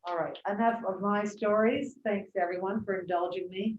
All right, enough of my stories. Thanks everyone for indulging me.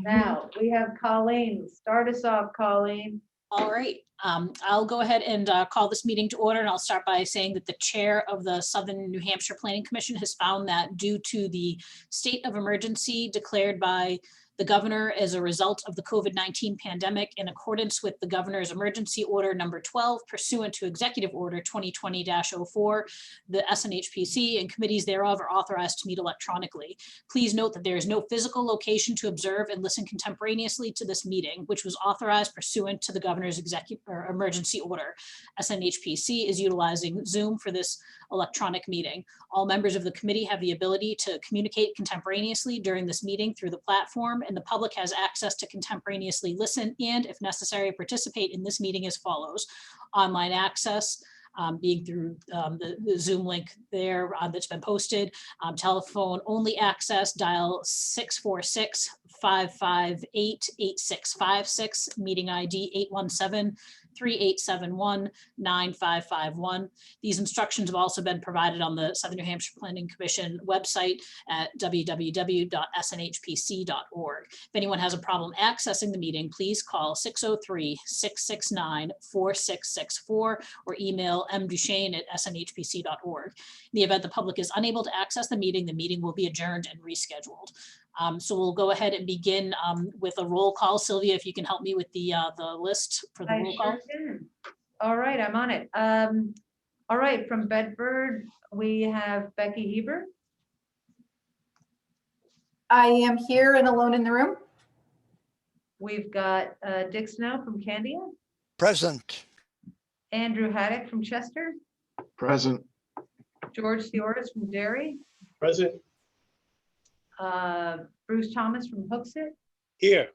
Now we have Colleen. Start us off, Colleen. All right, I'll go ahead and call this meeting to order, and I'll start by saying that the chair of the Southern New Hampshire Planning Commission has found that due to the state of emergency declared by the governor as a result of the COVID-19 pandemic, in accordance with the governor's emergency order number 12 pursuant to executive order 2020-04, the SNHPC and committees thereof are authorized to meet electronically. Please note that there is no physical location to observe and listen contemporaneously to this meeting, which was authorized pursuant to the governor's executive or emergency order. SNHPC is utilizing Zoom for this electronic meeting. All members of the committee have the ability to communicate contemporaneously during this meeting through the platform, and the public has access to contemporaneously listen and, if necessary, participate in this meeting as follows. Online access, being through the Zoom link there that's been posted. Telephone only access, dial 646-558-8656, meeting ID 817-3871-9551. These instructions have also been provided on the Southern New Hampshire Planning Commission website at www.snhpc.org. If anyone has a problem accessing the meeting, please call 603-669-4664 or email mduchesne@snhpc.org. In the event the public is unable to access the meeting will be adjourned and rescheduled. So we'll go ahead and begin with a roll call. Sylvia, if you can help me with the list for the roll call. All right, I'm on it. All right, from Bedford, we have Becky Heber. I am here and alone in the room. We've got Dick Snow from Candia. Present. Andrew Haddock from Chester. Present. George Theoris from Derry. Present. Bruce Thomas from Hooksett. Here.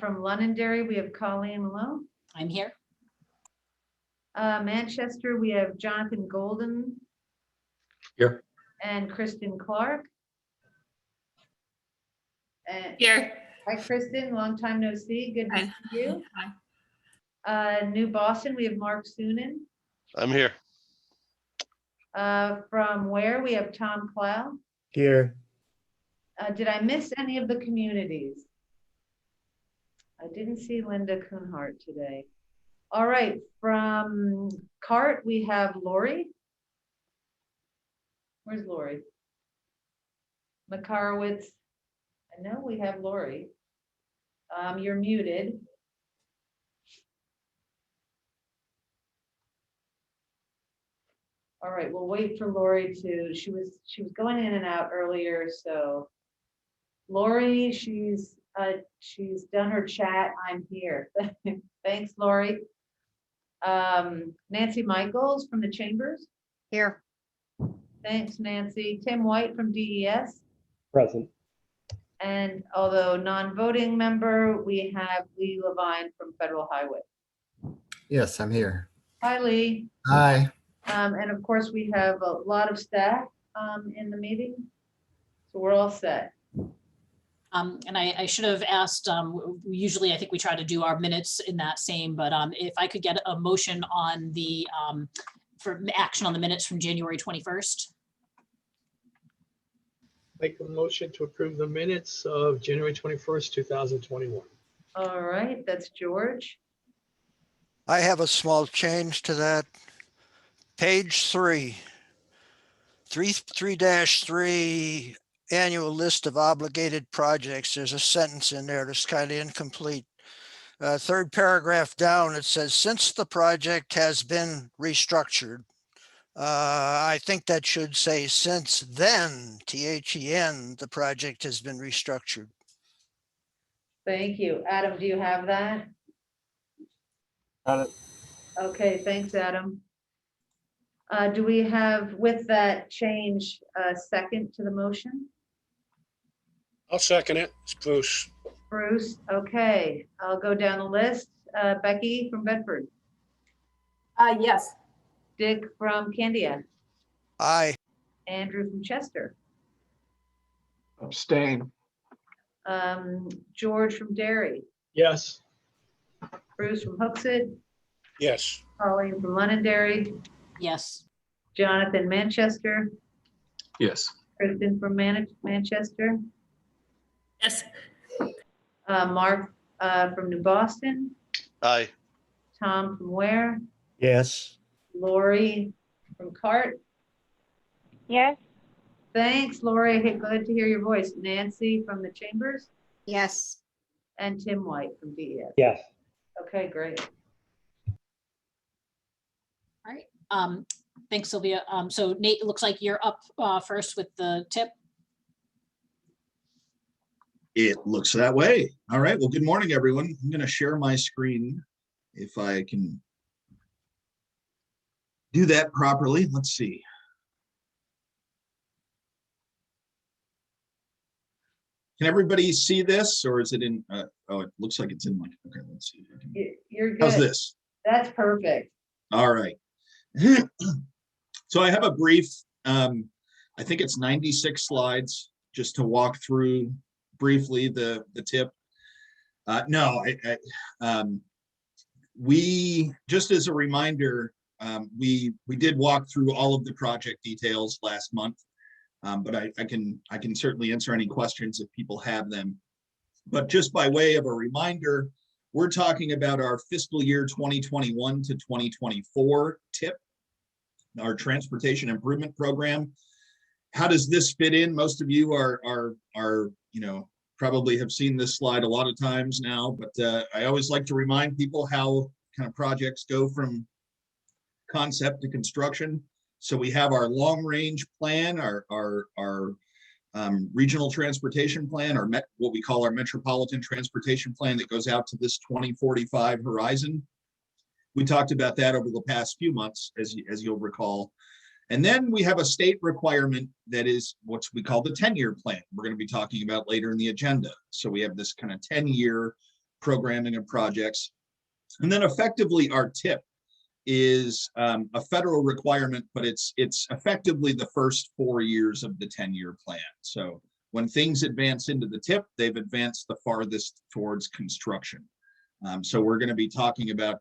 From Londonderry, we have Colleen Malone. I'm here. Manchester, we have Jonathan Golden. Here. And Kristen Clark. And Here. hi, Kristen. Long time no see. Good to Hi. see you. New Boston, we have Mark Sunan. I'm here. From where we have Tom Clow. Here. Did I miss any of the communities? I didn't see Linda Kuhnhart today. All right, from CART, we have Lori. Where's Lori? Makarowitz. I know we have Lori. You're muted. All right, we'll wait for Lori to, she was going in and out earlier, so. Lori, she's done her chat. I'm here. Thanks, Lori. Nancy Michaels from the Chambers. Here. Thanks, Nancy. Tim White from DES. Present. And although non-voting member, we have Lee Levine from Federal Highway. Yes, I'm here. Hi, Lee. Hi. And of course, we have a lot of staff in the meeting. So we're all set. And I should have asked, usually I think we try to do our minutes in that same, but if I could get a motion on the, for action on the minutes from January 21st. Make a motion to approve the minutes of January 21st, 2021. All right, that's George. I have a small change to that. Page 3.3 annual list of obligated projects. There's a sentence in there that's kind of incomplete. Third paragraph down, it says, since the project has been restructured. I think that should say, since then, THEN, the project has been restructured. Thank you. Adam, do you have that? Got it. Okay, thanks, Adam. Do we have, with that change, a second to the motion? I'll second it. It's Bruce. Bruce, okay, I'll go down the list. Becky from Bedford. Yes. Dick from Candia. Aye. Andrew from Chester. Abstain. George from Derry. Yes. Bruce from Hooksett. Yes. Colleen from Londonderry. Yes. Jonathan Manchester. Yes. Kristen from Manchester, Yes. Mark from New Boston, Aye. Tom from Ware, Yes. Lori from Cart. Yes. Thanks, Lori. Hey, good to hear your voice. Nancy from the Chambers Yes. and Tim White from DES. Yes. Okay, great. All right. Thanks, Sylvia. So Nate, it looks like you're up first with the tip. It looks that way. All right. Well, good morning, everyone. I'm going to share my screen if I can do that properly. Let's see. Can everybody see this, or is it in? Oh, it looks like it's in my. Okay, let's see. If I can, You're good. how's this? That's perfect. All right. So I have a brief. I think it's 96 slides just to walk through briefly the tip. We just as a reminder, we did walk through all of the project details last month. But I can certainly answer any questions if people have them. But just by way of a reminder, we're talking about our fiscal year 2021 to 2024 TIP, our transportation improvement program. How does this fit in? Most of you are probably have seen this slide a lot of times now, but I always like to remind people how kind of projects go from concept to construction. So we have our long range plan, our regional transportation plan, or what we call our metropolitan transportation plan that goes out to this 2045 horizon. We talked about that over the past few months, as you'll recall. And then we have a state requirement that is what we call the 10-year plan. We're going to be talking about later in the agenda. So we have this kind of 10-year programming of projects. And then effectively our TIP is a federal requirement, but it's effectively the first 4 years of the 10-year plan. So when things advance into the TIP, they've advanced the farthest towards construction. So we're going to be talking about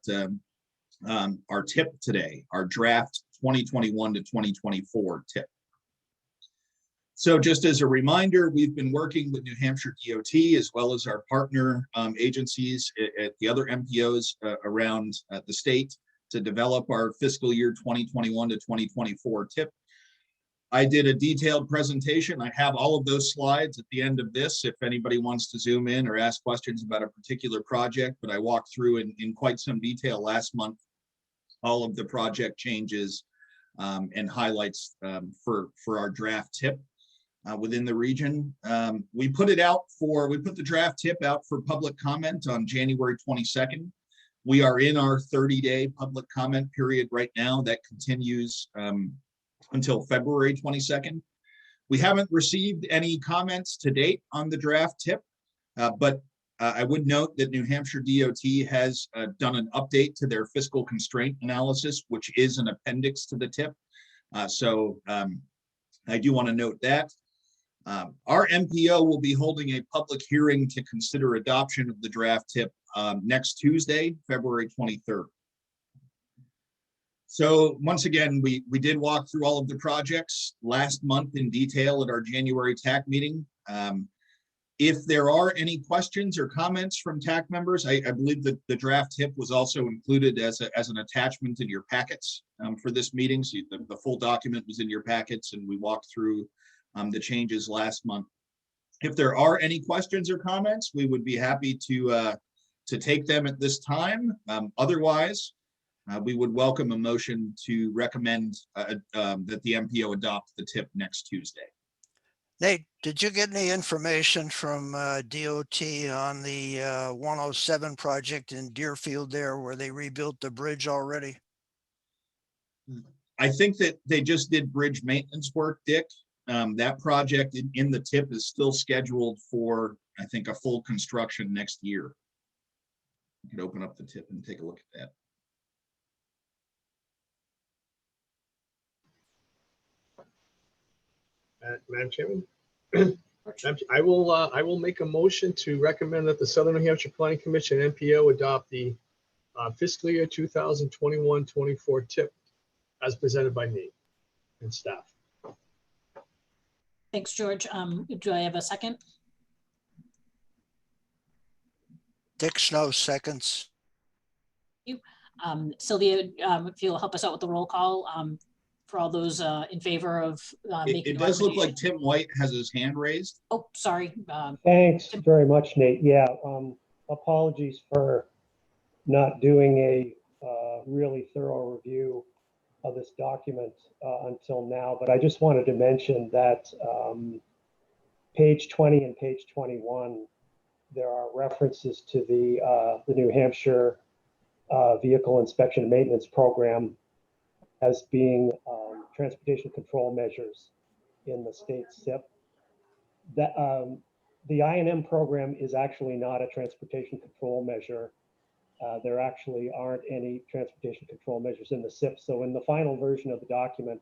our TIP today, our draft 2021 to 2024 TIP. So just as a reminder, we've been working with New Hampshire DOT as well as our partner agencies at the other MPOs around the state to develop our fiscal year 2021 to 2024 TIP. I did a detailed presentation. I have all of those slides at the end of this if anybody wants to zoom in or ask questions about a particular project, but I walked through in quite some detail last month all of the project changes and highlights for our draft TIP within the region. We put the draft TIP out for public comment on January 22nd. We are in our 30-day public comment period right now that continues until February 22nd. We haven't received any comments to date on the draft TIP, but I would note that New Hampshire DOT has done an update to their fiscal constraint analysis, which is an appendix to the TIP. So I do want to note that. Our MPO will be holding a public hearing to consider adoption of the draft TIP next Tuesday, February 23rd. So once again, we did walk through all of the projects last month in detail at our January TAC meeting. If there are any questions or comments from TAC members, I believe that the draft TIP was also included as an attachment in your packets for this meeting. So the full document was in your packets and we walked through the changes last month. If there are any questions or comments, we would be happy to take them at this time. Otherwise, we would welcome a motion to recommend that the MPO adopt the TIP next Tuesday. Nate, did you get any information from DOT on the 107 project in Deerfield there where they rebuilt the bridge already? I think that they just did bridge maintenance work, Dick. That project in the TIP is still scheduled for, I think, a full construction next year. You could open up the TIP and take a look at that. Madam Chairman, I will make a motion to recommend that the Southern New Hampshire Planning Commission NPO adopt the fiscal year 2021-24 TIP as presented by me and staff. Thanks, George. Do I have a second? Dick Snow seconds. Sylvia, if you'll help us out with the roll call, for all those in favor of making. It the does look like recommendation. Tim White has his hand raised. Oh, sorry. Thanks Tim- very much, Nate. Yeah, apologies for not doing a really thorough review of this document until now, but I just wanted to mention that page 20 and page 21, there are references to the New Hampshire Vehicle Inspection and Maintenance Program as being transportation control measures in the state SIP. That the I&M program is actually not a transportation control measure. There actually aren't any transportation control measures in the SIP. So in the final version of the document,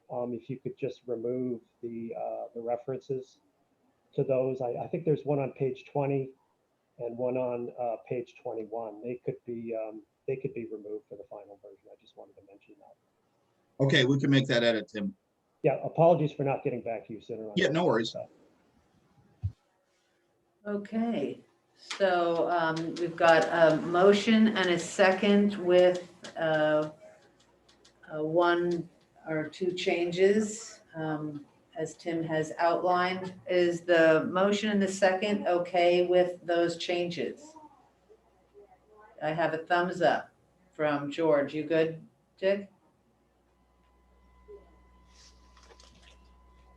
if you could just remove the references to those, I think there's one on page 20 and one on page 21. They could be removed for the final version. I just wanted to mention that. Okay, we can make that edit, Tim. Yeah, apologies for not getting back to you sooner. Yeah, no worries. Okay, so we've got a motion and a second with one or two changes, as Tim has outlined. Is the motion and the second okay with those changes? I have a thumbs up from George. You good, Dick?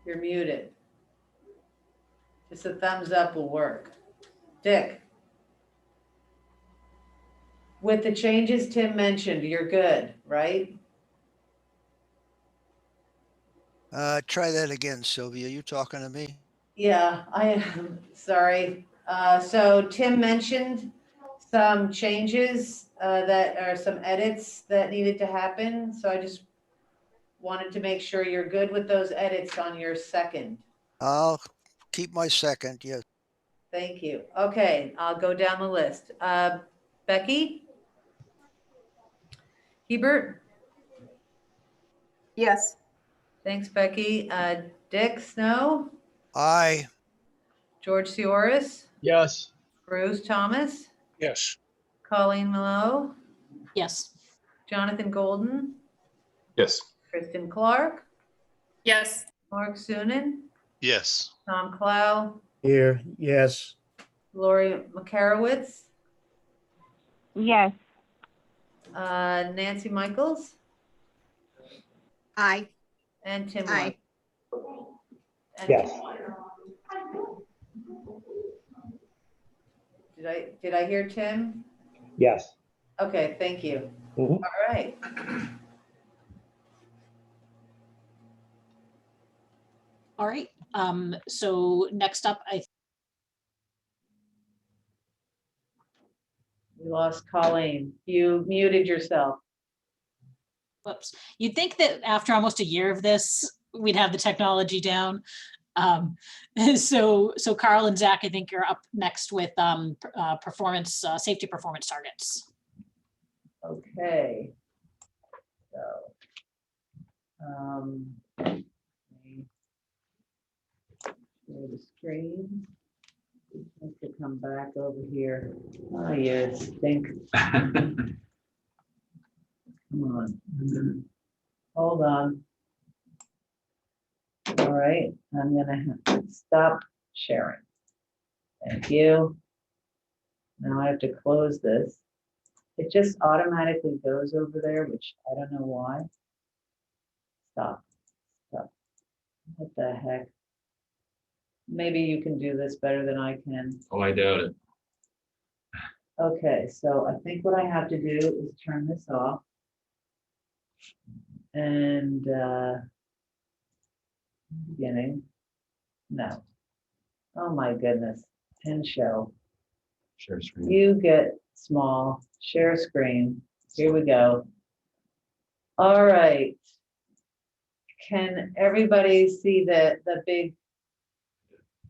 You're muted. Just a thumbs up will work. Dick? With the changes Tim mentioned, you're good, right? Try that again, Sylvia. You talking to me? Yeah, I am, sorry. So Tim mentioned some changes that are some edits that needed to happen. So I just wanted to make sure you're good with those edits on your second. I'll keep my second, yes. Thank you. Okay, I'll go down the list. Becky? Hebert? Yes. Thanks, Becky. Dick Snow? Aye. George Sioris? Yes. Bruce Thomas? Yes. Colleen Malone? Yes. Jonathan Golden? Yes. Kristen Clark? Yes. Mark Sunin? Yes. Tom Clow? Here, yes. Lori McCarowitz? Yes. Nancy Michaels? Aye. And Tim Aye. White? And- Yes. Did I hear Tim? Yes. Okay, thank you. Mhm. All right. All right. So next up, We lost Colleen. You muted yourself. whoops. You'd think that after almost a year of this, we'd have the technology down. So Carl and Zach, I think you're up next with safety performance targets. Okay. So. Let me share the screen. I have to come back over here. Oh, you stink. Come on. Hold on. All right, I'm gonna have to stop sharing. Thank you. Now I have to close this. It just automatically goes over there, which I don't know why. Stop. What the heck? Maybe you can do this better than I can. Oh, I doubt it. Okay, so I think what I have to do is turn this off. And beginning. No. Oh my goodness. End show. Share screen. You get small, share screen. Here we go. All right. Can everybody see the big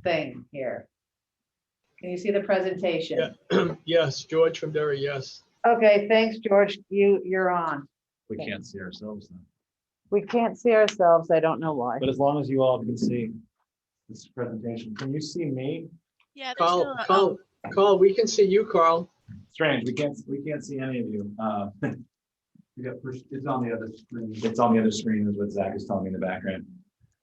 thing here? Can you see the presentation? Yeah. Yes, George from Derry, yes. Okay, thanks, George. You're on. We can't see ourselves then. We can't see ourselves. I don't know why. But as long as you all can see. this presentation. Can you see me? Yeah. Carl, we can see you, Carl. Strange, we can't see any of you. It's on the other screen. It's on the other screen is what Zach is telling me in the background.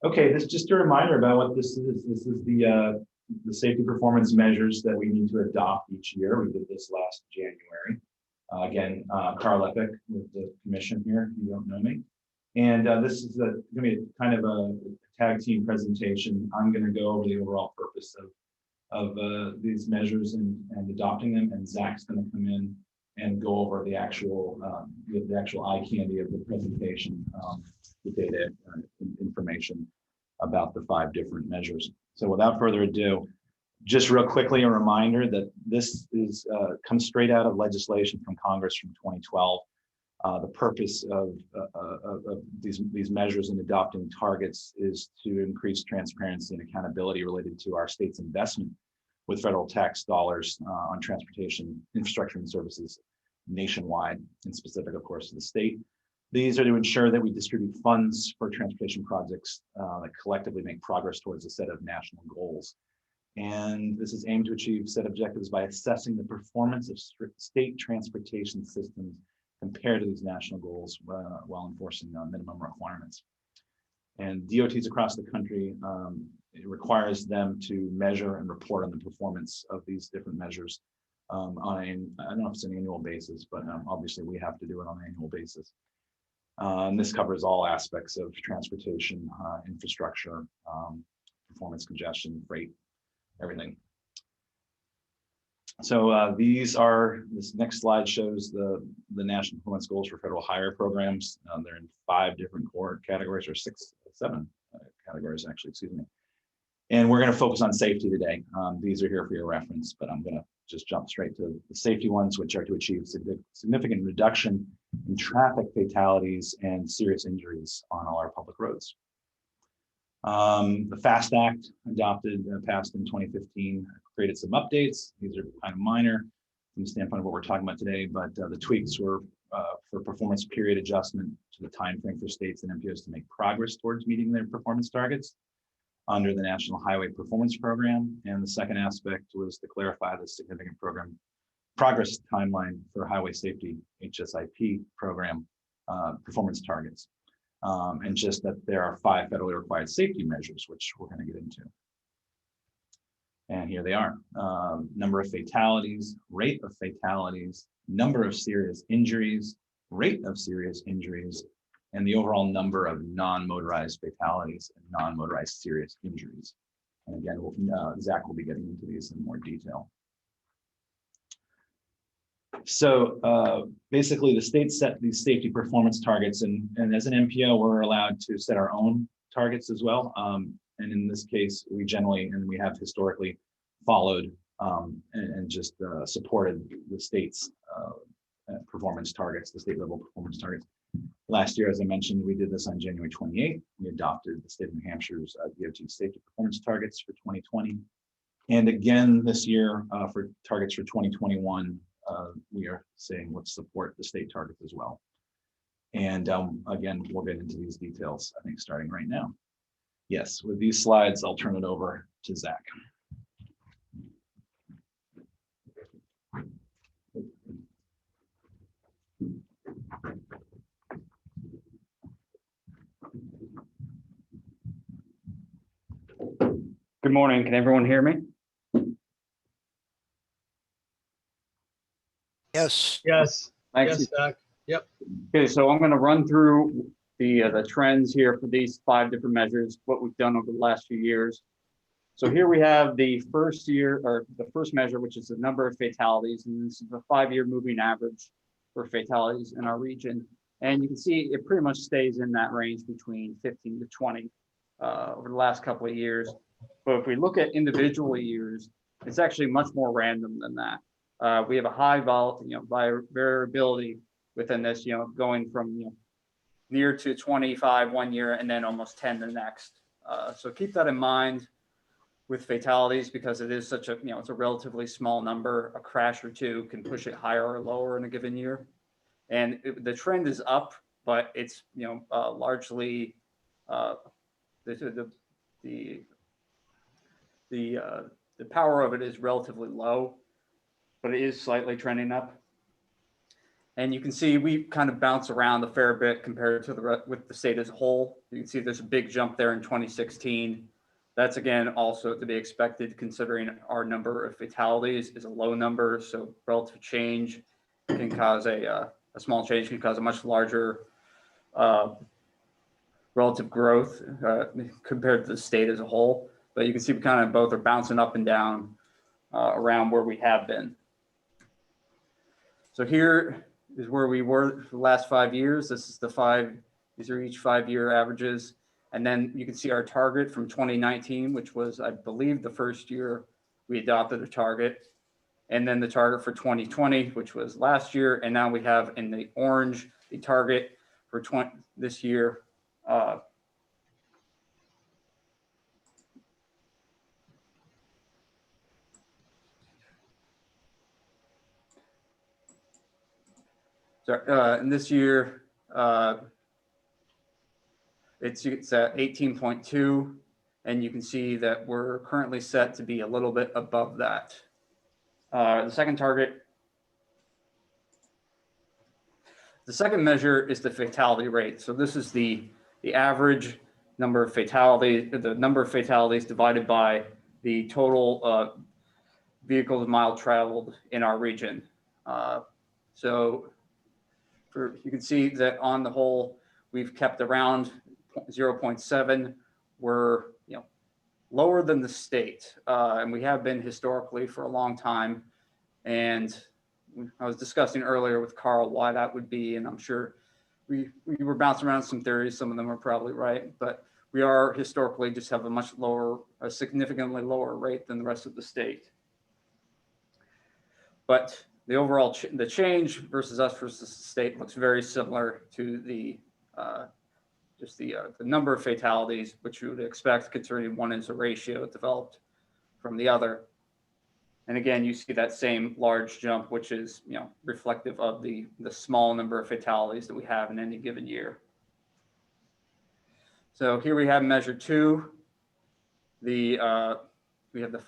Okay, this is just a reminder about what this is. This is the safety performance measures that we need to adopt each year. We did this last January. Again, Carl Epic with the commission here, if you don't know me. And this is going to be kind of a tag team presentation. I'm going to go over the overall purpose of these measures and adopting them, and Zach's going to come in and go over the actual eye candy of the presentation, the data information about the 5 different measures. So without further ado, just real quickly, a reminder that this is comes straight out of legislation from Congress from 2012. The purpose of these measures and adopting targets is to increase transparency and accountability related to our state's investment with federal tax dollars on transportation infrastructure and services nationwide, and specific, of course, to the state. These are to ensure that we distribute funds for transportation projects that collectively make progress towards a set of national goals. And this is aimed to achieve set objectives by assessing the performance of state transportation systems compared to these national goals while enforcing minimum requirements. And DOTs across the country, it requires them to measure and report on the performance of these different measures on I don't know if it's an annual basis, but obviously we have to do it on an annual basis. And this covers all aspects of transportation, infrastructure, performance, congestion, freight, everything. So this next slide shows the national performance goals for federal hire programs. They're in 5 different core categories, or 7 categories, actually, excuse me. And we're going to focus on safety today. These are here for your reference, but I'm going to just jump straight to the safety ones, which are to achieve significant reduction in traffic fatalities and serious injuries on all our public roads. The FAST Act passed in 2015, created some updates. These are kind of minor from the standpoint of what we're talking about today, but the tweaks were for performance period adjustment to the timeframe for states and MPOs to make progress towards meeting their performance targets under the National Highway Performance Program. And the second aspect was to clarify the significant program progress timeline for highway safety HSIP program performance targets. And just that there are 5 federally required safety measures, which we're going to get into. And here they are: number of fatalities, rate of fatalities, number of serious injuries, rate of serious injuries, and the overall number of non-motorized fatalities and non-motorized serious injuries. And again, Zach will be getting into these in more detail. So basically, the state set these safety performance targets, and as an MPO, we're allowed to set our own targets as well. And in this case, we generally, and we have historically, followed and just supported the state's performance targets, the state level performance targets. Last year, as I mentioned, we did this on January 28th. We adopted the state of New Hampshire's DOT safety performance targets for 2020. And again, this year for targets for 2021, we are saying let's support the state targets as well. And again, we'll get into these details, I think, starting right now. Yes, with these slides, I'll turn it over to Zach. Good morning. Can everyone hear me? Yes. Yes. Thanks. Yes, Zach. Yep. Okay, so I'm going to run through the trends here for these 5 different measures, what we've done over the last few years. So here we have the first measure, which is the number of fatalities, and this is the 5-year moving average for fatalities in our region. And you can see it pretty much stays in that range between 15 to 20 over the last couple of years. But if we look at individual years, it's actually much more random than that. We have a high variability within this, going from near to 25 one year and then almost 10 the next. So keep that in mind with fatalities, because it is such a, it's a relatively small number. A crash or 2 can push it higher or lower in a given year. And the trend is up, but it's, largely the the power of it is relatively low, but it is slightly trending up. And you can see we kind of bounce around a fair bit compared to with the state as a whole. You can see there's a big jump there in 2016. That's again also to be expected considering our number of fatalities is a low number. So relative change can cause a small change can cause a much larger relative growth compared to the state as a whole. But you can see we kind of both are bouncing up and down around where we have been. So here is where we were for the last 5 years. This is these are each 5-year averages. And then you can see our target from 2019, which was, I believe, the first year we adopted a target. And then the target for 2020, which was last year. And now we have in the orange, the target for this year. And this year, it's at 18.2, and you can see that we're currently set to be a little bit above that. The second measure is the fatality rate. So this is the average number of fatalities, the number of fatalities divided by the total vehicles mile traveled in our region. You can see that on the whole, we've kept around 0.7. We're lower than the state, and we have been historically for a long time. And I was discussing earlier with Carl why that would be, and I'm sure we were bouncing around some theories. Some of them are probably right, but we are historically just have a significantly lower rate than the rest of the state. But the overall the change versus us versus the state looks very similar to the number of fatalities, which you would expect considering one is a ratio developed from the other. And again, you see that same large jump, which is reflective of the small number of fatalities that we have in any given year. So here we have measure 2. We have the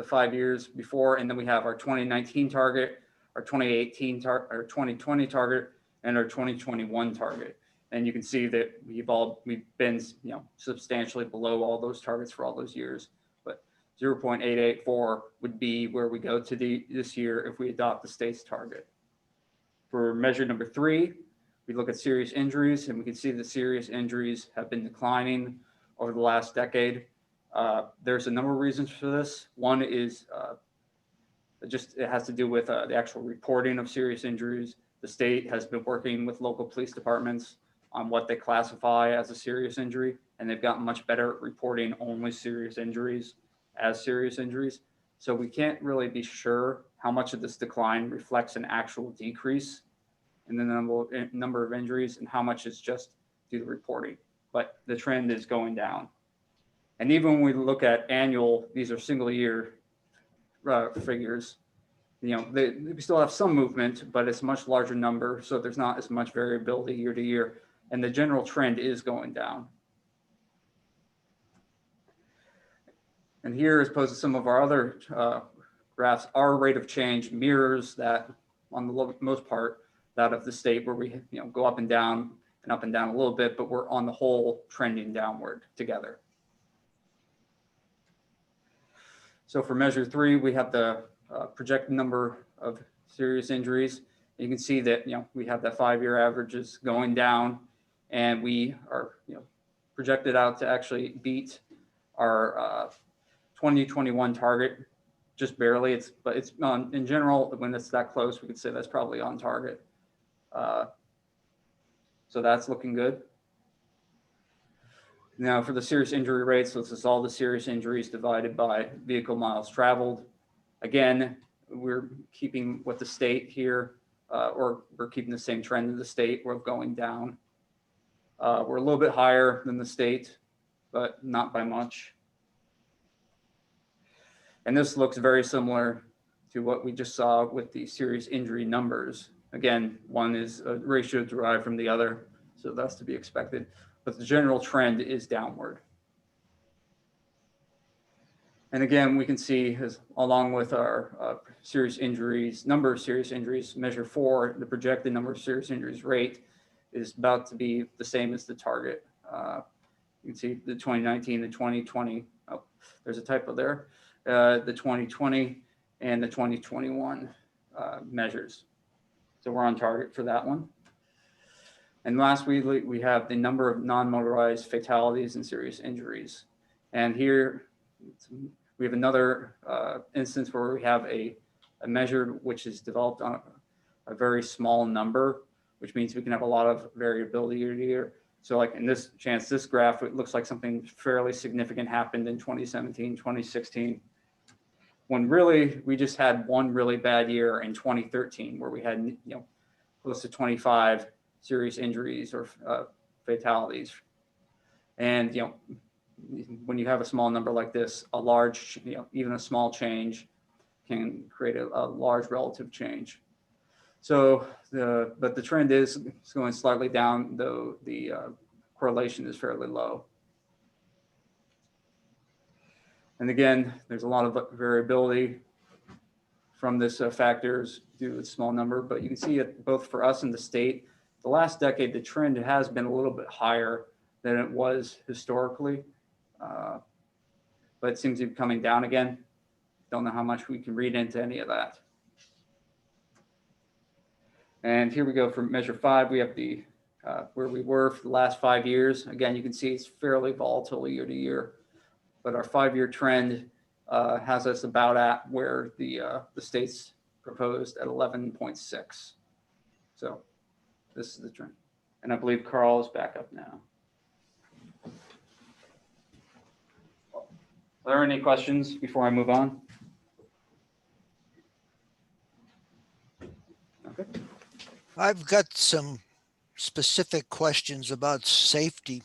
5 years before, and then we have our 2019 target, our 2018 target, our 2020 target, and our 2021 target. And you can see that we've been substantially below all those targets for all those years. But 0.884 would be where we go to this year if we adopt the state's target. For measure number 3, we look at serious injuries, and we can see that serious injuries have been declining over the last decade. There's a number of reasons for this. One is it has to do with the actual reporting of serious injuries. The state has been working with local police departments on what they classify as a serious injury, and they've gotten much better at reporting only serious injuries as serious injuries. So we can't really be sure how much of this decline reflects an actual decrease in the number of injuries and how much is just due to reporting. But the trend is going down. And even when we look at annual, these are single year figures, we still have some movement, but it's a much larger number. So there's not as much variability year to year. And the general trend is going down. And here, as opposed to some of our other graphs, our rate of change mirrors that, on the most part, that of the state, where we go up and down a little bit, but we're on the whole trending downward together. So for measure 3, we have the projected number of serious injuries. You can see that we have that 5-year averages going down, and we are projected out to actually beat our 2021 target just barely. But it's in general, when it's that close, we could say that's probably on target. So that's looking good. Now for the serious injury rates, this is all the serious injuries divided by vehicle miles traveled. Again, we're keeping what the state here, or we're keeping the same trend in the state. We're going down. We're a little bit higher than the state, but not by much. And this looks very similar to what we just saw with the serious injury numbers. Again, one is a ratio derived from the other, so that's to be expected. But the general trend is downward. And again, we can see along with our serious injuries, number of serious injuries, measure 4, the projected number of serious injuries rate is about to be the same as the target. You can see the 2019, the 2020, oh, there's a typo there, the 2020 and the 2021 measures. So we're on target for that one. And lastly, we have the number of non-motorized fatalities and serious injuries. And here we have another instance where we have a measure which is developed on a very small number, which means we can have a lot of variability year to year. So like in this chance, this graph, it looks like something fairly significant happened in 2017, 2016, when really we just had one really bad year in 2013 where we had, you know, close to 25 serious injuries or fatalities. And, you know, when you have a small number like this, a large, you know, even a small change can create a large relative change. So but the trend is going slightly down, though the correlation is fairly low. And again, there's a lot of variability from this factors due to the small number, but you can see it both for us and the state. The last decade, the trend has been a little bit higher than it was historically, but it seems to be coming down again. Don't know how much we can read into any of that. And here we go for measure 5. We have the where we were for the last 5 years. Again, you can see it's fairly volatile year to year, but our 5-year trend has us about at where the state's proposed at 11.6. So this is the trend. And I believe Carl is back up now. Are there any questions before I move on? Okay. I've got some specific questions about safety.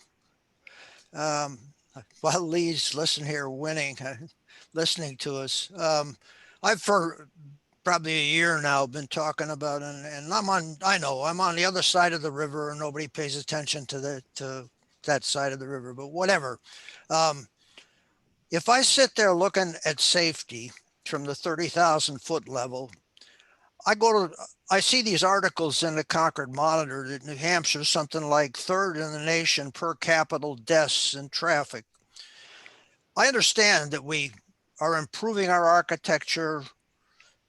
While Lee's listening here, listening to us, I've for probably a year now been talking about, and I know I'm on the other side of the river and nobody pays attention to that side of the river, but whatever. If I sit there looking at safety from the 30,000 foot level, I see these articles in the Concord Monitor that New Hampshire is something like 3rd in the nation per capita deaths in traffic. I understand that we are improving our architecture,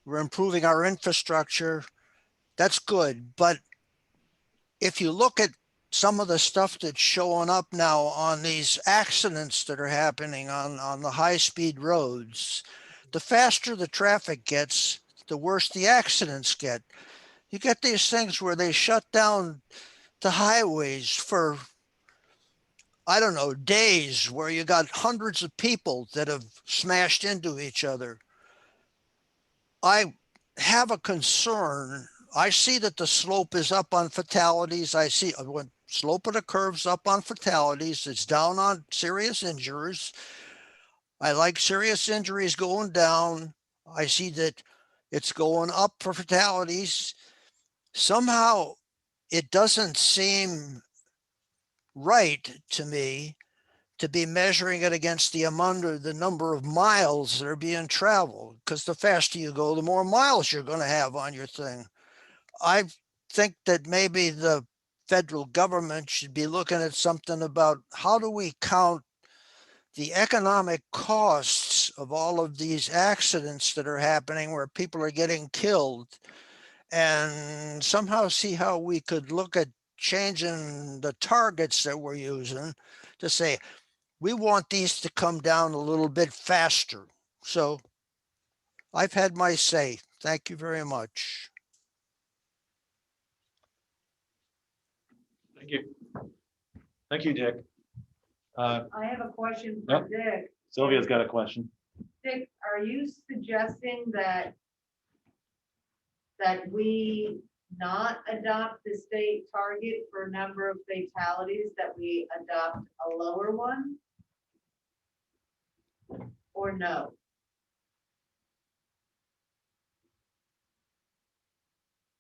we're improving our infrastructure. That's good. But if you look at some of the stuff that's showing up now on these accidents that are happening on the high-speed roads, the faster the traffic gets, the worse the accidents get. You get these things where they shut down the highways for, I don't know, days, where you got hundreds of people that have smashed into each other. I have a concern. I see that the slope is up on fatalities. I see when slope of the curve's up on fatalities, it's down on serious injuries. I like serious injuries going down. I see that it's going up for fatalities. Somehow it doesn't seem right to me to be measuring it against the number of miles that are being traveled, because the faster you go, the more miles you're going to have on your thing. I think that maybe the federal government should be looking at something about how do we count the economic costs of all of these accidents that are happening where people are getting killed, and somehow see how we could look at changing the targets that we're using to say, we want these to come down a little bit faster. So I've had my say. Thank you very much. Thank you. Thank you, Dick. I have a question for Yep. Dick. Sylvia's got a question. Dick, are you suggesting that we not adopt the state target for number of fatalities, that we adopt a lower one? Or no?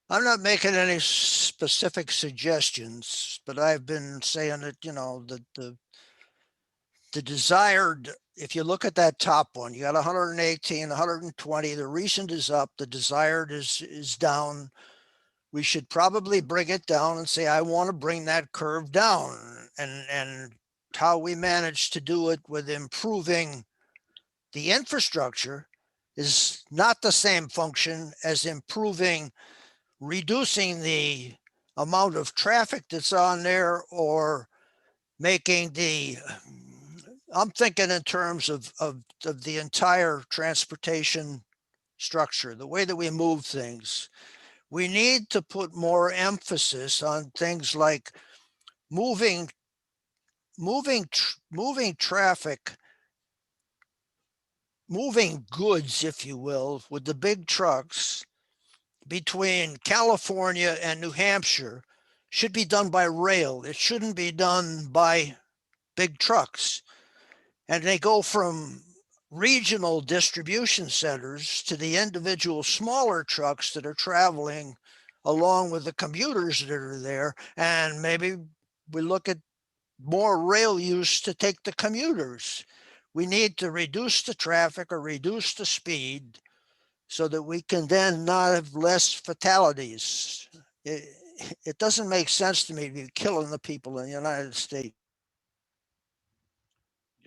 I'm not making any specific suggestions, but I've been saying that, you know, that the the desired, if you look at that top one, you got 118, 120, the recent is up, the desired is down. We should probably bring it down and say, I want to bring that curve down, and how we manage to do it with improving the infrastructure is not the same function as improving, reducing the amount of traffic that's on there, or making the, I'm thinking in terms of the entire transportation structure, the way that we move things. We need to put more emphasis on things like moving traffic, moving goods, if you will, with the big trucks between California and New Hampshire should be done by rail. It shouldn't be done by big trucks. And they go from regional distribution centers to the individual smaller trucks that are traveling along with the commuters that are there. And maybe we look at more rail use to take the commuters. We need to reduce the traffic or reduce the speed so that we can then not have less fatalities. It doesn't make sense to me to be killing the people in the United States.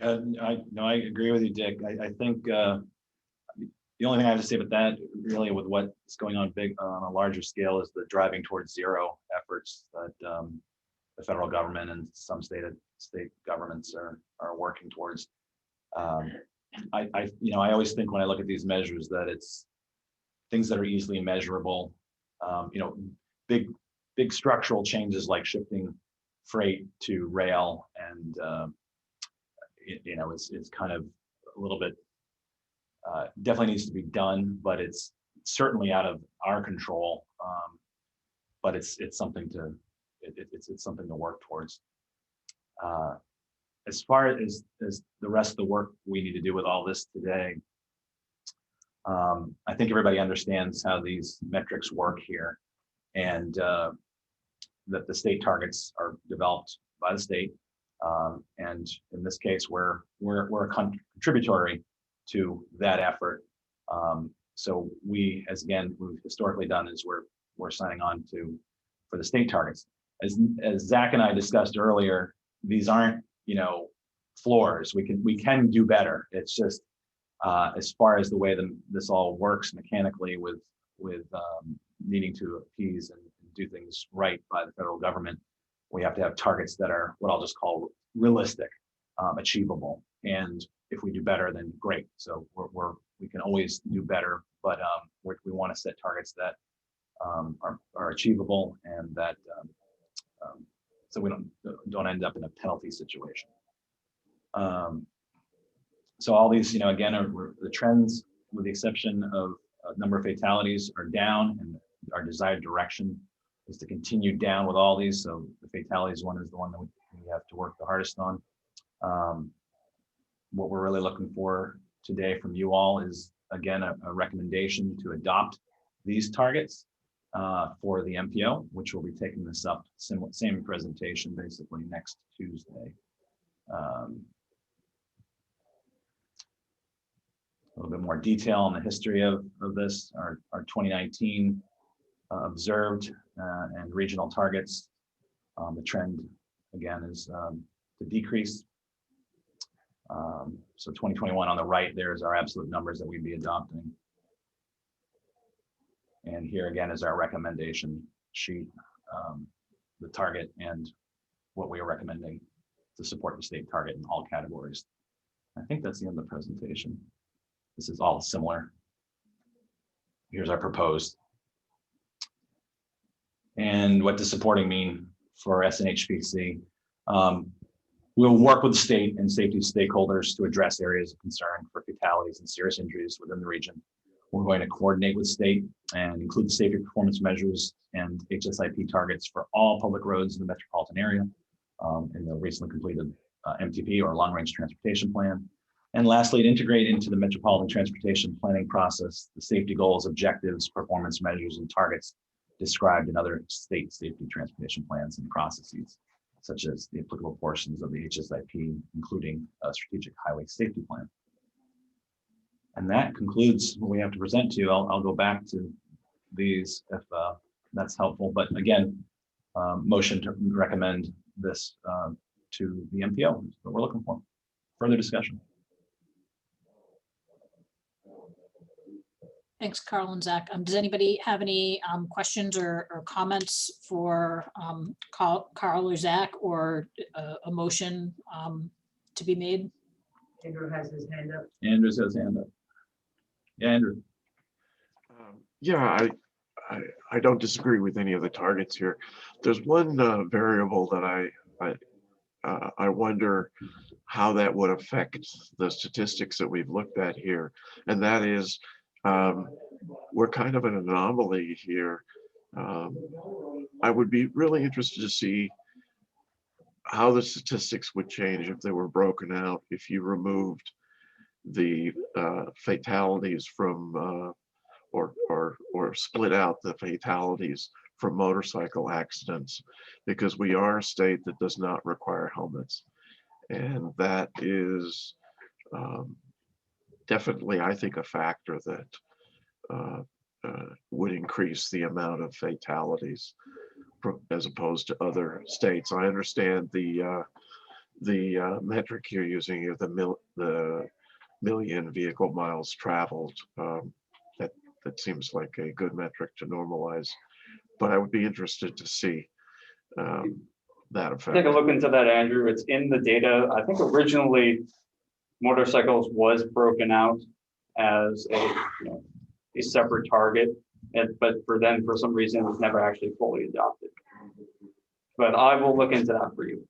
I agree with you, Dick. I think the only thing I have to say about that, really, with what's going on big on a larger scale, is the driving towards zero efforts that the federal government and some state governments are working towards. I always think when I look at these measures that it's things that are easily measurable. Big structural changes like shifting freight to rail, and it's kind of a little bit definitely needs to be done, but it's certainly out of our control. But it's something to it's something to work towards. As far as the rest of the work we need to do with all this today, I think everybody understands how these metrics work here, and that the state targets are developed by the state, and in this case, we're a contributory to that effort. So we, as again, we've historically done is we're signing on for the state targets. As Zach and I discussed earlier, these aren't floors. We can do better. It's just as far as the way this all works mechanically with needing to appease and do things right by the federal government, we have to have targets that are what I'll just call realistic, achievable. And if we do better, then great. So we can always do better, but we want to set targets that are achievable, and that so we don't end up in a penalty situation. So all these, again, the trends, with the exception of a number of fatalities, are down, and our desired direction is to continue down with all these. So the fatalities one is the one that we have to work the hardest on. What we're really looking for today from you all is, again, a recommendation to adopt these targets for the MPO, which will be taking this up, same presentation, basically next Tuesday. A little bit more detail on the history of this. Our 2019 observed and regional targets. The trend, again, is to decrease. So 2021 on the right, there's our absolute numbers that we'd be adopting. And here again is our recommendation sheet, the target and what we are recommending to support the state target in all categories. I think that's the end of the presentation. This is all similar. Here's our proposed. And what does supporting mean for SNHPC? We'll work with the state and safety stakeholders to address areas of concern for fatalities and serious injuries within the region. We're going to coordinate with state and include the safety performance measures and HSIP targets for all public roads in the metropolitan area in the recently completed MTP, or long range transportation plan. And lastly, to integrate into the metropolitan transportation planning process the safety goals, objectives, performance measures, and targets described in other state safety transportation plans and processes. such as the applicable portions of the HSIP, including a strategic highway safety plan. And that concludes what we have to present to you. I'll go back to these if that's helpful. But again, motion to recommend this to the MPO is what we're looking for. Further discussion. Thanks, Carl and Zach. Does anybody have any questions or comments for Carl or Zach, or a motion to be made? Andrew has his hand up. Andrew's got his hand up. Yeah, Andrew. Yeah, I don't disagree with any of the targets here. There's one variable that I wonder how that would affect the statistics that we've looked at here, and that is we're kind of an anomaly here. I would be really interested to see how the statistics would change if they were broken out, if you removed the fatalities from or split out the fatalities from motorcycle accidents, because we are a state that does not require helmets, and that is definitely, I think, a factor that would increase the amount of fatalities as opposed to other states. I understand the metric you're using here, the million vehicle miles traveled. That seems like a good metric to normalize, but I would be interested to see that effect. Take a look into that, Andrew. It's in the data. I think originally motorcycles was broken out as a separate target, but for some reason it was never actually fully adopted. But I will look into that for you.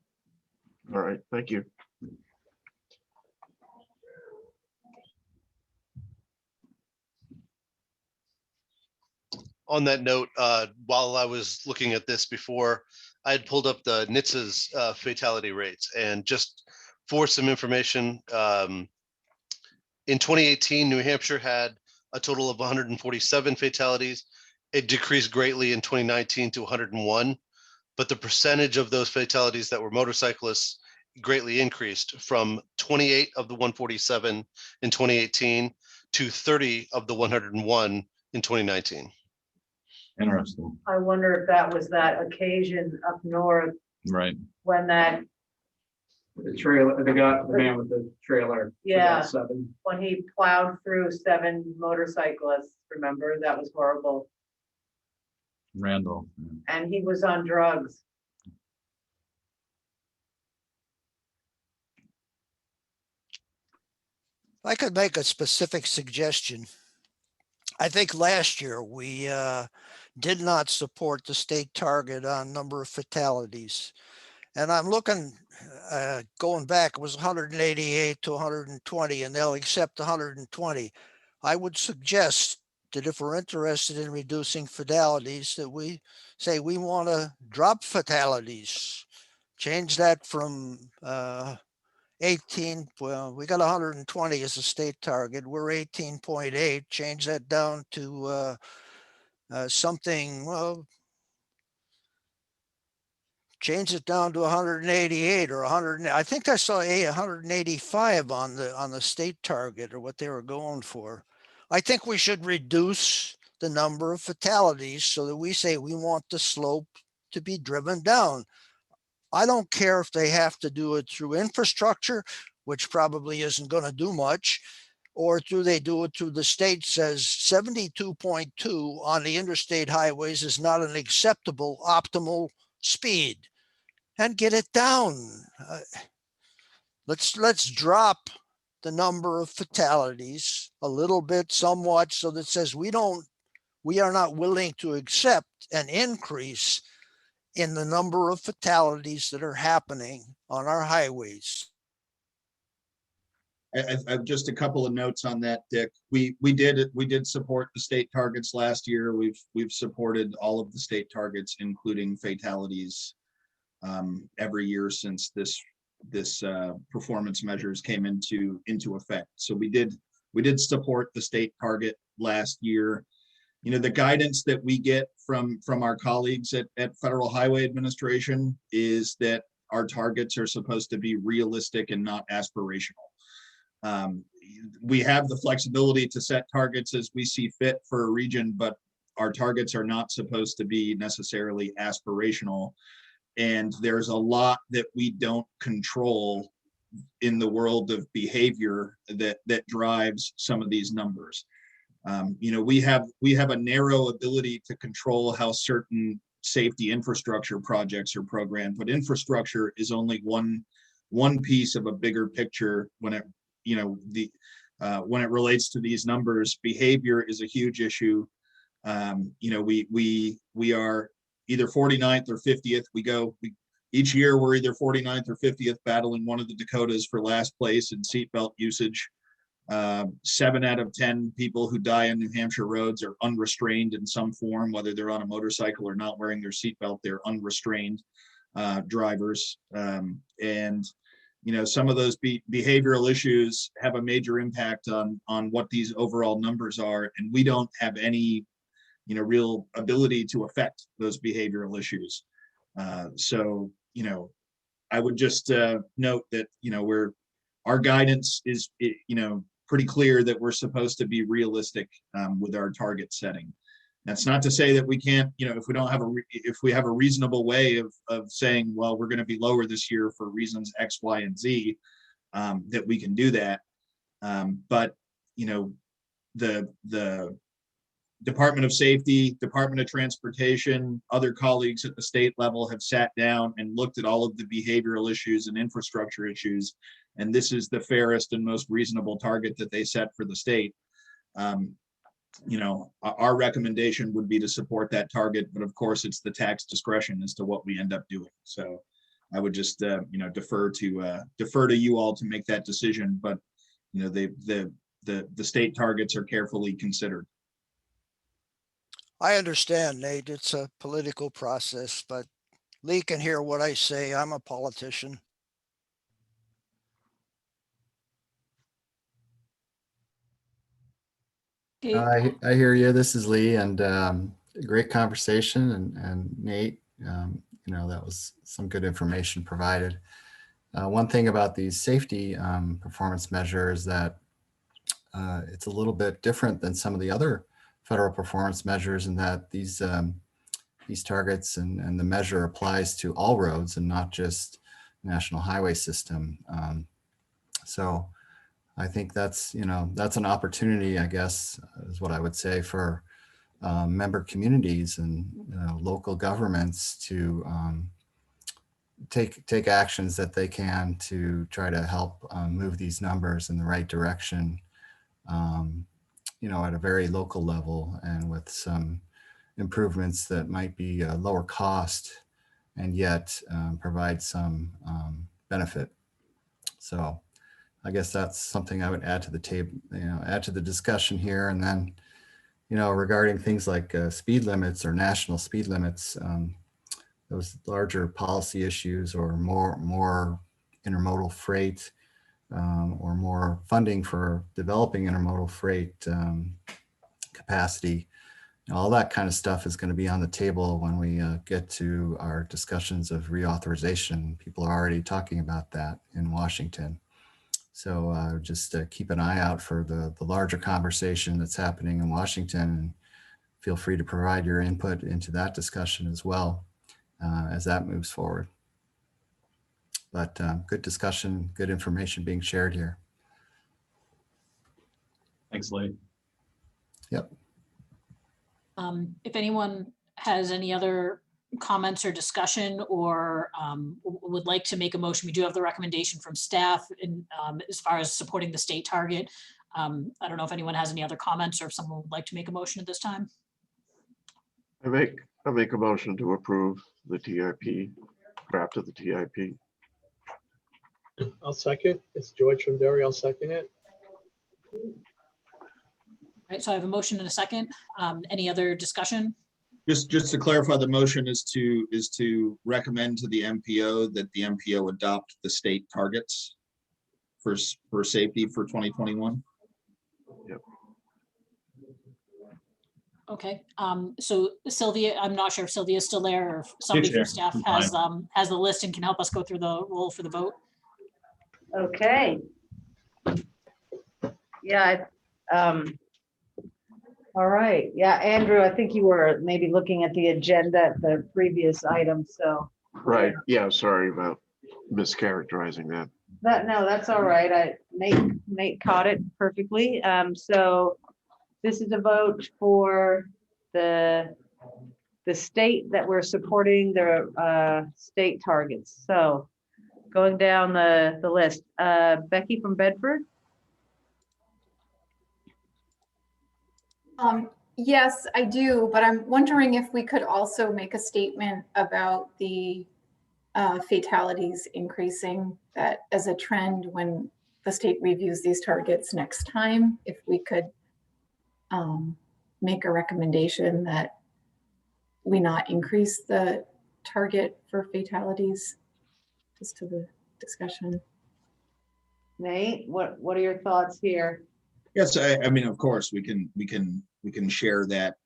All right, thank you. On that note, while I was looking at this before, I had pulled up the NHTSA's fatality rates, and just for some information, in 2018, New Hampshire had a total of 147 fatalities. It decreased greatly in 2019 to 101, but the percentage of those fatalities that were motorcyclists greatly increased from 28 of the 147 in 2018 to 30 of the 101 in 2019. Interesting. I wonder if that was that occasion up north Right. when that, The trailer, the man with the trailer. Yeah. 7. when he plowed through 7 motorcyclists, remember? That was horrible. Randall. And he was on drugs. I could make a specific suggestion. I think last year we did not support the state target on number of fatalities. And I'm looking, going back, it was 188 to 120, and they'll accept 120. I would suggest that if we're interested in reducing fatalities, that we say we want to drop fatalities, change that from 18, well, we got 120 as a state target. We're 18.8, change that down to something, well, change it down to 188 or 100. I think I saw 185 on the state target, or what they were going for. I think we should reduce the number of fatalities so that we say we want the slope to be driven down. I don't care if they have to do it through infrastructure, which probably isn't going to do much, or they do it through the state says 72.2 on the interstate highways is not an acceptable optimal speed, and get it down. Let's drop the number of fatalities a little bit, somewhat, so that says we are not willing to accept an increase in the number of fatalities that are happening on our highways. I've just a couple of notes on that, Dick. We did support the state targets last year. We've supported all of the state targets, including fatalities, every year since this performance measures came into effect. So we did support the state target last year. You know, the guidance that we get from our colleagues at Federal Highway Administration is that our targets are supposed to be realistic and not aspirational. We have the flexibility to set targets as we see fit for a region, but our targets are not supposed to be necessarily aspirational. And there's a lot that we don't control in the world of behavior that drives some of these numbers. You know, we have a narrow ability to control how certain safety infrastructure projects are programmed, but infrastructure is only one piece of a bigger picture when it, you know, when it relates to these numbers. Behavior is a huge issue. You know, we are either 49th or 50th. Each year we're either 49th or 50th battling one of the Dakotas for last place in seatbelt usage. 7 out of 10 people who die on New Hampshire roads are unrestrained in some form, whether they're on a motorcycle or not wearing their seatbelt. They're unrestrained drivers. And you know, some of those behavioral issues have a major impact on what these overall numbers are, and we don't have any, you know, real ability to affect those behavioral issues. So, you know, I would just note that, you know, our guidance is, you know, pretty clear that we're supposed to be realistic with our target setting. That's not to say that we can't, you know, if we have a reasonable way of saying, well, we're going to be lower this year for reasons X, Y, and Z, that we can do that. But, you know, the Department of Safety, Department of Transportation, other colleagues at the state level have sat down and looked at all of the behavioral issues and infrastructure issues. And this is the fairest and most reasonable target that they set for the state. You know, our recommendation would be to support that target, but of course it's the TAC's discretion as to what we end up doing. So I would just, you know, defer to you all to make that decision. But, you know, the state targets are carefully considered. I understand, Nate. It's a political process, but Lee can hear what I say. I'm a politician. I hear you. This is Lee, and great conversation. And Nate, you know, that was some good information provided. One thing about these safety performance measures that it's a little bit different than some of the other federal performance measures in that these targets and the measure applies to all roads and not just national highway system. So I think that's, you know, that's an opportunity, I guess, is what I would say for member communities and local governments to take actions that they can to try to help move these numbers in the right direction, you know, at a very local level and with some improvements that might be lower cost and yet provide some benefit. So I guess that's something I would add to the table, you know, add to the discussion here. And then, you know, regarding things like speed limits or national speed limits, those larger policy issues or more intermodal freight or more funding for developing intermodal freight capacity, all that kind of stuff is going to be on the table when we get to our discussions of reauthorization. People are already talking about that in Washington. So just keep an eye out for the larger conversation that's happening in Washington, and feel free to provide your input into that discussion as well as that moves forward. But good discussion, good information being shared here. Thanks, Lee. Yep. If anyone has any other comments or discussion or would like to make a motion, we do have the recommendation from staff in, as far as supporting the state target. I don't know if anyone has any other comments or if someone would like to make a motion at this time. I make a motion to approve the TIP, draft of the TIP. I'll second. It's George from Derry. I'll second it. All right, so I have a motion and a second. Any other discussion? Just to clarify, the motion is to recommend to the MPO that the MPO adopt the state targets for safety for 2021. Yep. Okay, so Sylvia, I'm not sure if Sylvia's still there or if somebody Chair, from staff she's has the list and can help us go through the roll for the vote. Okay. Yeah, all right. Yeah, Andrew, I think you were maybe looking at the agenda, the previous item, so. Right, yeah, sorry about mischaracterizing that. No, that's all right. Nate caught it perfectly. So this is a vote for the state that we're supporting their state targets. So going down the list, Becky from Bedford. Yes, I do, but I'm wondering if we could also make a statement about the fatalities increasing, that as a trend when the state reviews these targets next time, if we could make a recommendation that we not increase the target for fatalities, just to the discussion. Nate, what are your thoughts here? Yes, I mean, of course, we can share that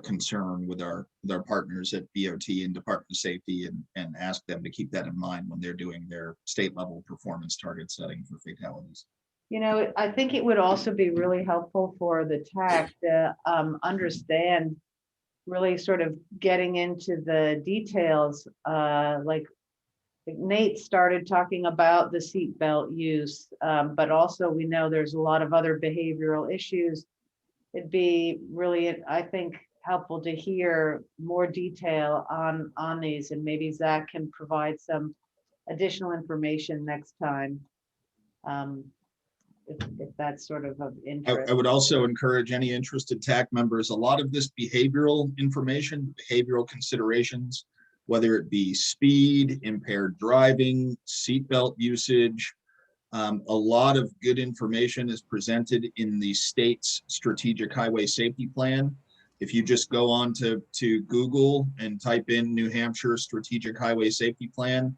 concern with our partners at BOT and Department of Safety and ask them to keep that in mind when they're doing their state level performance target setting for fatalities. You know, I think it would also be really helpful for the TAC to understand, really sort of getting into the details, like Nate started talking about the seatbelt use, but also we know there's a lot of other behavioral issues. It'd be really, I think, helpful to hear more detail on these, and maybe Zach can provide some additional information next time. If that's sort of interest. I would also encourage any interested TAC members, a lot of this behavioral information, behavioral considerations, whether it be speed, impaired driving, seatbelt usage, a lot of good information is presented in the state's strategic highway safety plan. If you just go on to Google and type in New Hampshire Strategic Highway Safety Plan,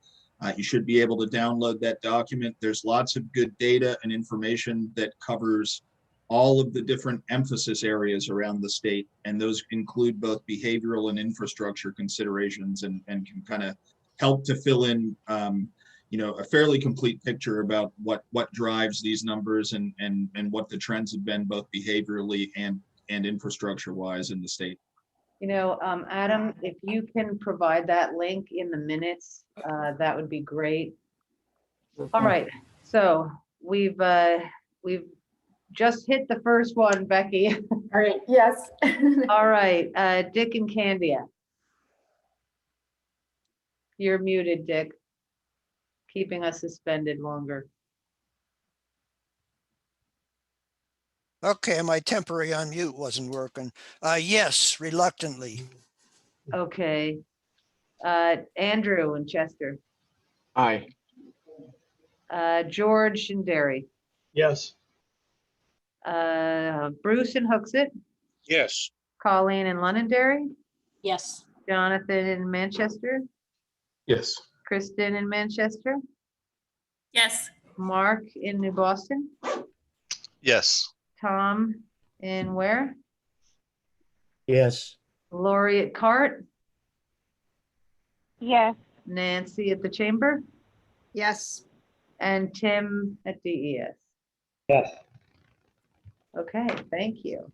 you should be able to download that document. There's lots of good data and information that covers all of the different emphasis areas around the state. And those include both behavioral and infrastructure considerations and can kind of help to fill in a fairly complete picture about what drives these numbers and what the trends have been both behaviorally and infrastructure wise in the state. You know, Adam, if you can provide that link in the minutes, that would be great. All right, so we've just hit the first one, Becky. All right, yes. All right, Dick and Candia. You're muted, Dick. Keeping us suspended longer. Okay, my temporary unmute wasn't working. Yes, reluctantly. Okay. Andrew and Chester. Aye. George and Derry. Yes. Bruce and Hooksett. Yes. Colleen and Londonderry. Yes. Jonathan in Manchester. Yes. Kristen in Manchester. Yes. Mark in New Boston. Yes. Tom in where? Yes. Lori at CART. Yes. Nancy at the Chamber. Yes. And Tim at DES. Yes. Okay, thank you.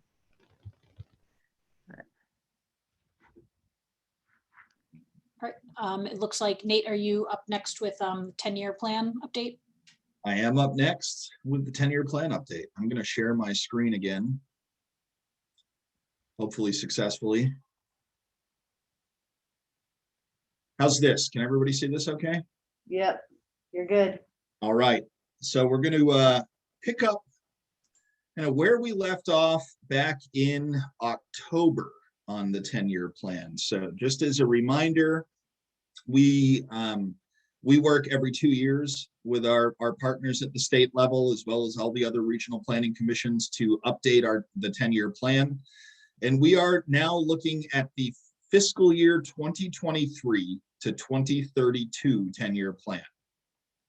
All right, it looks like Nate, are you up next with 10-year plan update? I am up next with the 10-year plan update. I'm going to share my screen again, hopefully successfully. How's this? Can everybody see this okay? Yep, you're good. All right. So we're going to pick up where we left off back in October on the 10-year plan. So just as a reminder, we work every 2 years with our partners at the state level, as well as all the other regional planning commissions, to update the 10-year plan. And we are now looking at the fiscal year 2023 to 2032 10-year plan.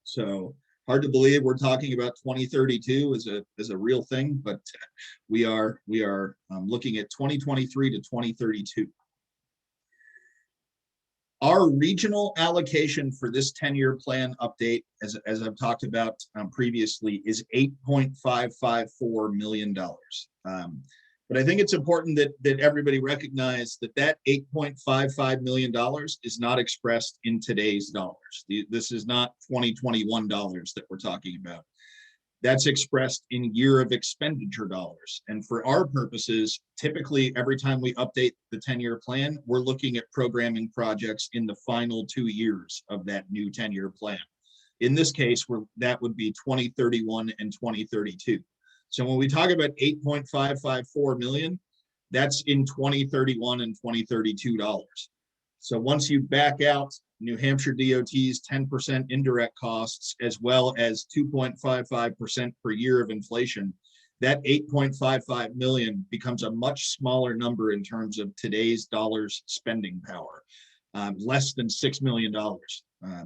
So Hard to believe we're talking about 2032 as a real thing, but we are looking at 2023 to 2032. Our regional allocation for this 10-year plan update, as I've talked about previously, is $8.554 million. But I think it's important that everybody recognize that $8.55 million is not expressed in today's dollars. This is not 2021 dollars that we're talking about. That's expressed in year of expenditure dollars. And for our purposes, typically every time we update the 10-year plan, we're looking at programming projects in the final 2 years of that new 10-year plan. In this case, that would be 2031 and 2032. So when we talk about 8.554 million, that's in 2031 and 2032 dollars. So once you back out New Hampshire DOT's 10% indirect costs, as well as 2.55% per year of inflation, that 8.55 million becomes a much smaller number in terms of today's dollars spending power. Less than $6 million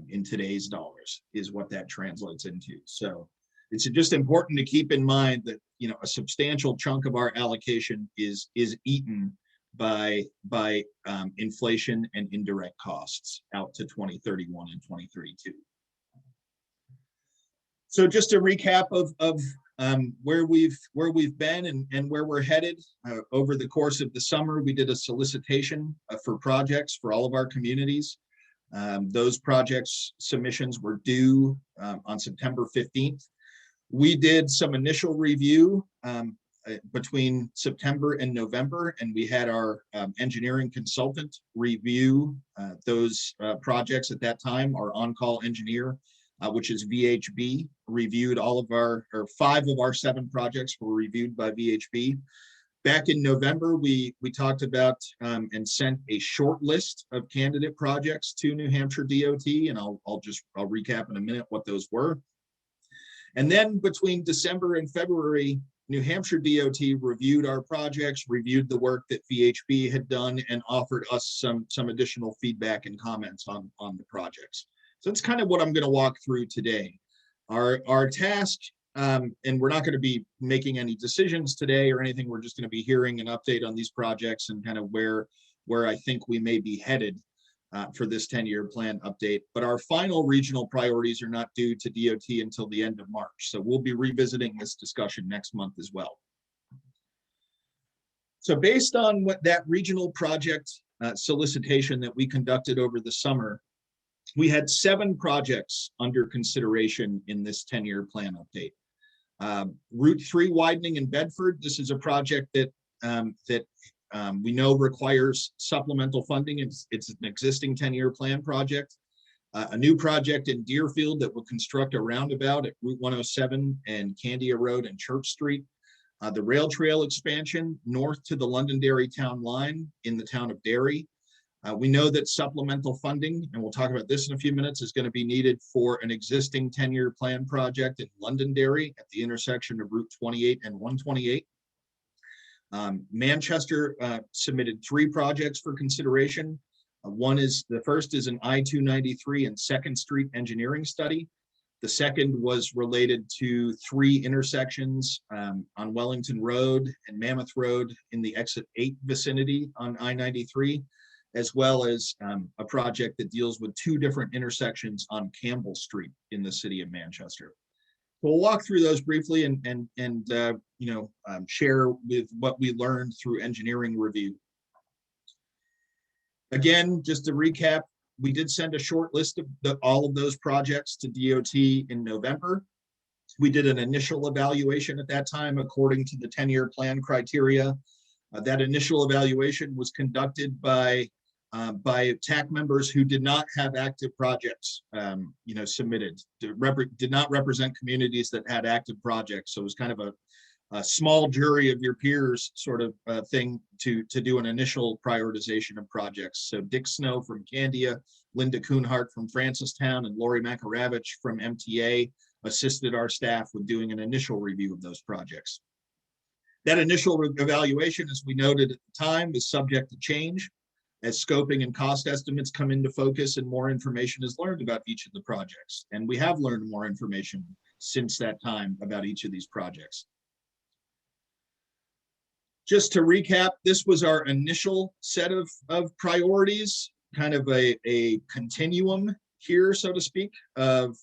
in today's dollars is what that translates into. So it's just important to keep in mind that, you know, a substantial chunk of our allocation is eaten by inflation and indirect costs out to 2031 and 2032. So just a recap of where we've been and where we're headed. Over the course of the summer, we did a solicitation for projects for all of our communities. Those projects submissions were due on September 15th. We did some initial review between September and November, and we had our engineering consultant review those projects at that time. Our on-call engineer, which is VHB, reviewed all of or 5 of our 7 projects were reviewed by VHB. Back in November, we talked about and sent a short list of candidate projects to New Hampshire DOT, and I'll recap in a minute what those were. And then between December and February, New Hampshire DOT reviewed our projects, reviewed the work that VHB had done, and offered us some additional feedback and comments on the projects. So that's kind of what I'm going to walk through today. Our task, and we're not going to be making any decisions today or anything. We're just going to be hearing an update on these projects and kind of where I think we may be headed for this 10-year plan update. But our final regional priorities are not due to DOT until the end of March. So we'll be revisiting this discussion next month as well. So based on what that regional project solicitation that we conducted over the summer, we had 7 projects under consideration in this 10-year plan update. Route 3 widening in Bedford. This is a project that we know requires supplemental funding. It's an existing 10-year plan project. A new project in Deerfield that will construct a roundabout at Route 107 and Candia Road and Church Street. The rail trail expansion north to the Londonderry town line in the town of Derry. We know that supplemental funding, and we'll talk about this in a few minutes, is going to be needed for an existing 10-year plan project in Londonderry at the intersection of Route 28 and 128. Manchester submitted 3 projects for consideration. The first is an I-293 and 2nd Street engineering study. The second was related to 3 intersections on Wellington Road and Mammoth Road in the exit 8 vicinity on I-93, as well as a project that deals with 2 different intersections on Campbell Street in the city of Manchester. We'll walk through those briefly and share with what we learned through engineering review. Again, just to recap, we did send a short list of all of those projects to DOT in November. We did an initial evaluation at that time according to the 10-year plan criteria. That initial evaluation was conducted by TAC members who did not have active projects, submitted, did not represent communities that had active projects. So it was kind of a small jury of your peers sort of thing to do an initial prioritization of projects. So Dick Snow from Candia, Linda Kuhnhart from Francistown, and Lori Makaravich from MTA assisted our staff with doing an initial review of those projects. That initial evaluation, as we noted at the time, is subject to change. as scoping and cost estimates come into focus and more information is learned about each of the projects. And we have learned more information since that time about each of these projects. Just to recap, this was our initial set of priorities, kind of a continuum here, so to speak, of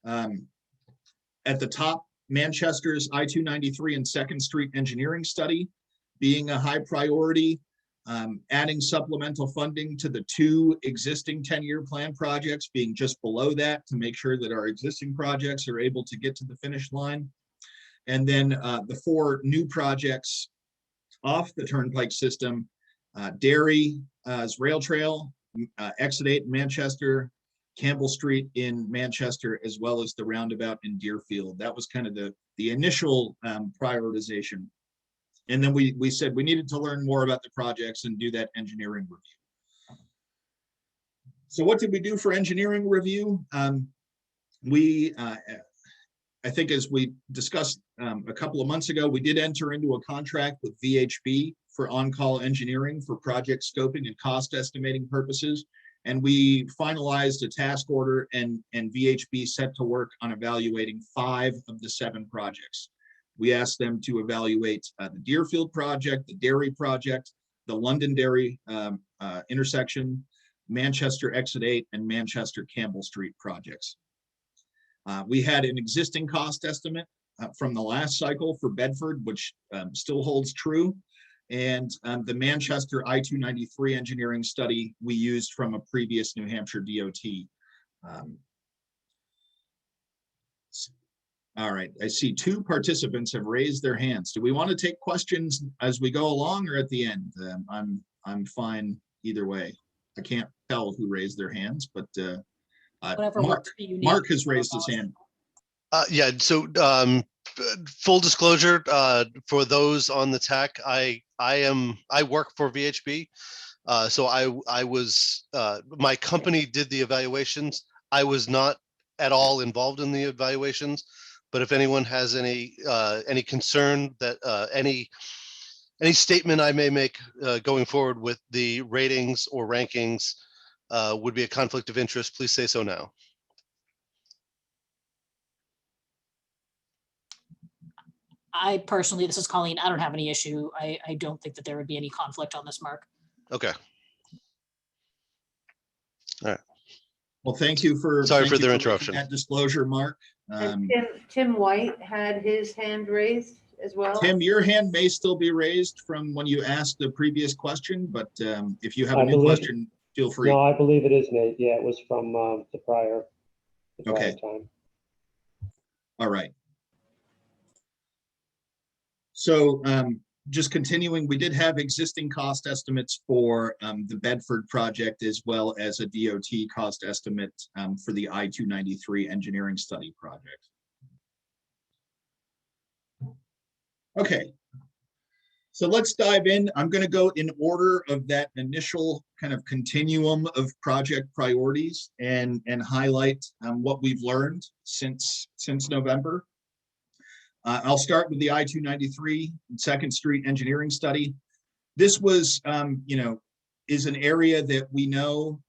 at the top, Manchester's I-293 and 2nd Street engineering study being a high priority, adding supplemental funding to the 2 existing 10-year plan projects being just below that to make sure that our existing projects are able to get to the finish line. And then the 4 new projects off the Turnpike system, Derry's Rail Trail, Exit 8 in Manchester, Campbell Street in Manchester, as well as the roundabout in Deerfield. That was kind of the initial prioritization. And then we said we needed to learn more about the projects and do that engineering review. So what did we do for engineering review? I think as we discussed a couple of months ago, we did enter into a contract with VHB for on-call engineering for project scoping and cost estimating purposes. And we finalized a task order and VHB set to work on evaluating 5 of the 7 projects. We asked them to evaluate the Deerfield project, the Derry project, the Londonderry intersection, Manchester Exit 8, and Manchester Campbell Street projects. We had an existing cost estimate from the last cycle for Bedford, which still holds true. And the Manchester I-293 engineering study we used from a previous New Hampshire DOT. All right, I see 2 participants have raised their hands. Do we want to take questions as we go along or at the end? I'm fine either way. I can't tell who raised their hands, but Mark has raised his hand. Yeah, so full disclosure, for those on the TAC, I work for VHB. So I was, my company did the evaluations. I was not at all involved in the evaluations, but if anyone has any concern that any statement I may make going forward with the ratings or rankings would be a conflict of interest, please say so now. I personally, this is Colleen, I don't have any issue. I don't think that there would be any conflict on this, Mark. Okay. All right. Well, thank you for their interruption. That disclosure, Mark. And Tim White had his hand raised as well. Tim, your hand may still be raised from when you asked the previous question, but if you have a I new believe- question, feel free. No, I believe it is Nate. Yeah, it was from the prior Okay. time. All right. So just continuing, we did have existing cost estimates for the Bedford project as well as a DOT cost estimate for the I-293 engineering study project. Okay, so let's dive in. I'm going to go in order of that initial kind of continuum of project priorities and highlight what we've learned since November. I'll start with the I-293 and 2nd Street engineering study. This was, is an area that we know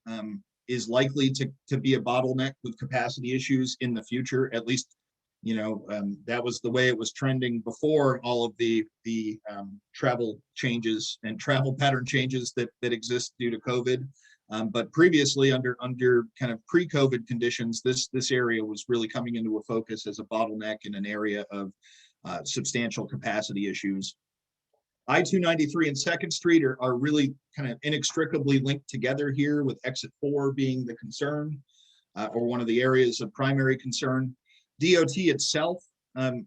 is likely to be a bottleneck with capacity issues in the future. At least, that was the way it was trending before all of the travel changes and travel pattern changes that exist due to COVID. But previously, under kind of pre-COVID conditions, this area was really coming into a focus as a bottleneck in an area of substantial capacity issues. I-293 and 2nd Street are really kind of inextricably linked together here, with Exit 4 being the concern or one of the areas of primary concern. DOT itself,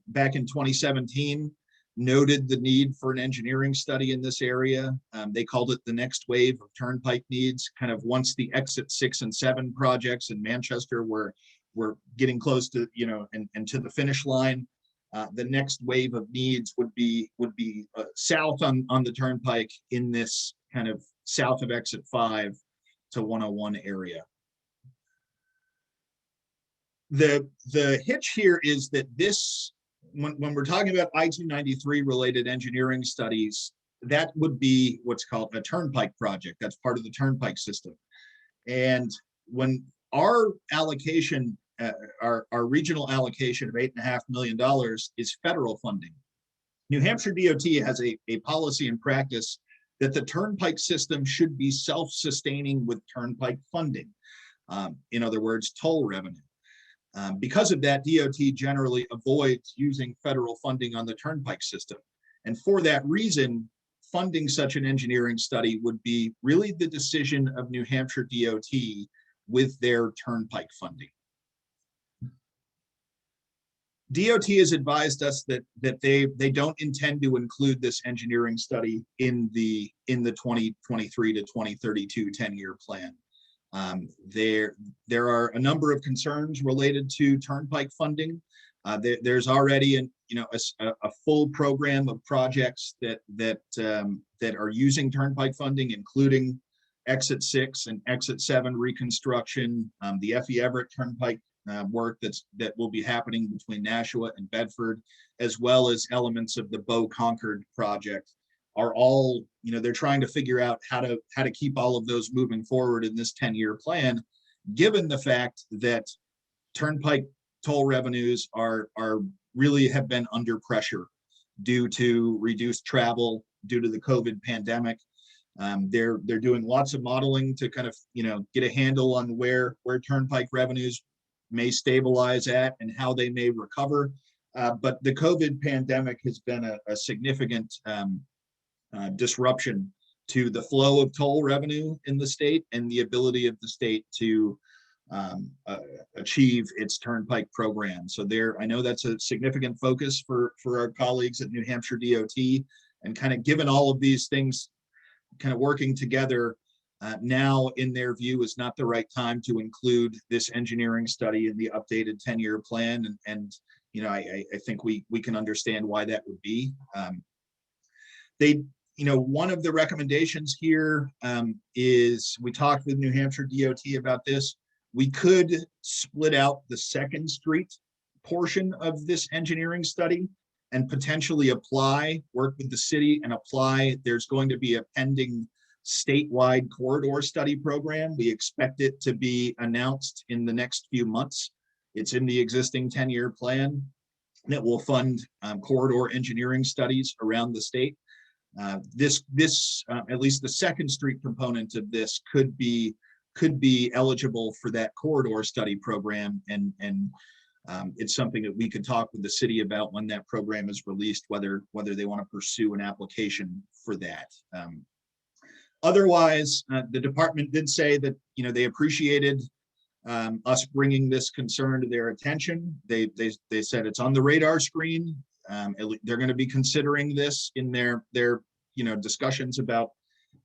back in 2017, noted the need for an engineering study in this area. They called it the next wave of turnpike needs, kind of once the Exit 6 and 7 projects in Manchester were getting close to, and to the finish line. The next wave of needs would be south on the turnpike in this kind of south of Exit 5 to 101 area. The hitch here is that this, when we're talking about I-293 related engineering studies, that would be what's called a turnpike project. That's part of the turnpike system. And when our allocation, our regional allocation of $8.5 million is federal funding. New Hampshire DOT has a policy and practice that the turnpike system should be self-sustaining with turnpike funding. In other words, toll revenue. Because of that, DOT generally avoids using federal funding on the turnpike system. And for that reason, funding such an engineering study would be really the decision of New Hampshire DOT with their turnpike funding. DOT has advised us that they don't intend to include this engineering study in the 2023 to 2032 10-year plan. There are a number of concerns related to turnpike funding. There's already a full program of projects that are using turnpike funding, including Exit 6 and Exit 7 reconstruction, the Effie Everett Turnpike work that will be happening between Nashua and Bedford, as well as elements of the Bow Concord project, are all, they're trying to figure out how to keep all of those moving forward in this 10-year plan, given the fact that turnpike toll revenues are really have been under pressure due to reduced travel, due to the COVID pandemic. They're doing lots of modeling to kind of, get a handle on where turnpike revenues may stabilize at and how they may recover. But the COVID pandemic has been a significant disruption to the flow of toll revenue in the state and the ability of the state to achieve its turnpike program. So I know that's a significant focus for our colleagues at New Hampshire DOT, and kind of given all of these things kind of working together, now in their view is not the right time to include this engineering study in the updated 10-year plan. And I think we can understand why that would be. One of the recommendations here is, we talked with New Hampshire DOT about this. We could split out the 2nd Street portion of this engineering study and potentially work with the city and apply. There's going to be a pending statewide corridor study program. We expect it to be announced in the next few months. It's in the existing 10-year plan that will fund corridor engineering studies around the state. At least the 2nd Street component of this could be eligible for that corridor study program, and it's something that we could talk with the city about when that program is released, whether they want to pursue an application for that. Otherwise, the department did say that they appreciated us bringing this concern to their attention. They said it's on the radar screen. They're going to be considering this in their discussions about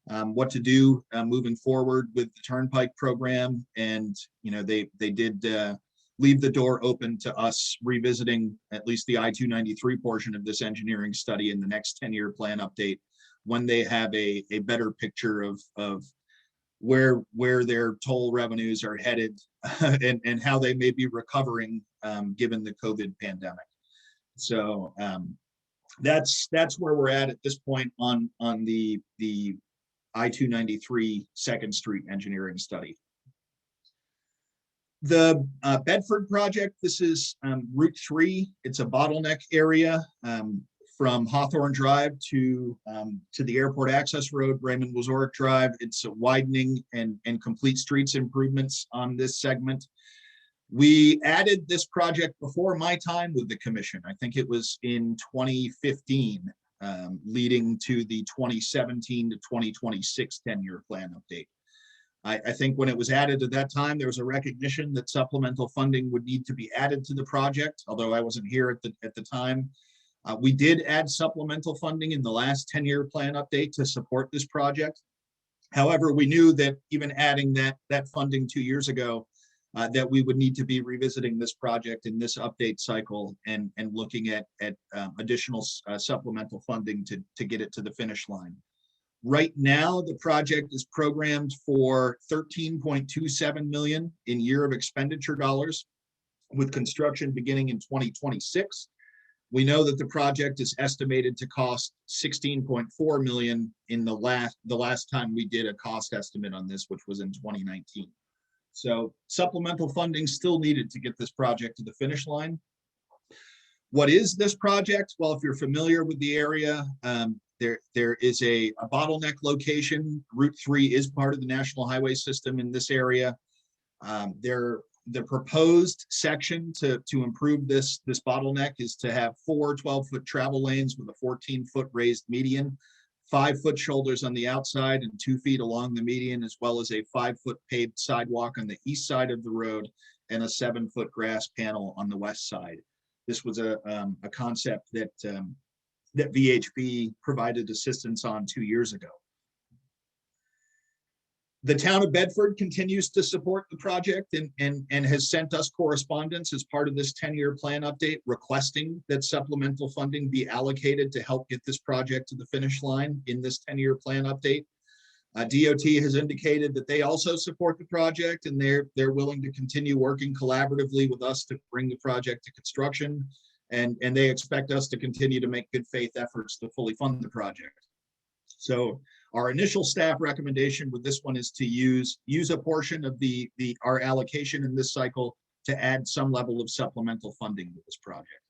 what to do moving forward with the turnpike program. And they did leave the door open to us revisiting at least the I-293 portion of this engineering study in the next 10-year plan update, when they have a better picture of where their toll revenues are headed and how they may be recovering given the COVID pandemic. So that's where we're at this point on the I-293 2nd Street engineering study. The Bedford project, this is Route 3. It's a bottleneck area from Hawthorne Drive to the airport access road, Raymond Wazorek Drive. It's a widening and complete streets improvements on this segment. We added this project before my time with the commission. I think it was in 2015, leading to the 2017 to 2026 10-year plan update. I think when it was added at that time, there was a recognition that supplemental funding would need to be added to the project, although I wasn't here at the time. We did add supplemental funding in the last 10-year plan update to support this project. However, we knew that even adding that funding 2 years ago, that we would need to be revisiting this project in this update cycle and looking at additional supplemental funding to get it to the finish line. Right now, the project is programmed for $13.27 million in year of expenditure dollars, with construction beginning in 2026. We know that the project is estimated to cost 16.4 million in the last time we did a cost estimate on this, which was in 2019. So supplemental funding still needed to get this project to the finish line. What is this project? Well, if you're familiar with the area, there is a bottleneck location. Route 3 is part of the national highway system in this area. The proposed section to improve this bottleneck is to have 4 12-foot travel lanes with a 14-foot raised median, 5-foot shoulders on the outside and 2 feet along the median, as well as a 5-foot paved sidewalk on the east side of the road and a 7-foot grass panel on the west side. This was a concept that VHB provided assistance on 2 years ago. The town of Bedford continues to support the project and has sent us correspondence as part of this 10-year plan update requesting that supplemental funding be allocated to help get this project to the finish line in this 10-year plan update. DOT has indicated that they also support the project and they're willing to continue working collaboratively with us to bring the project to construction. And they expect us to continue to make good faith efforts to fully fund the project. So our initial staff recommendation with this one is to use a portion of our allocation in this cycle to add some level of supplemental funding to this project.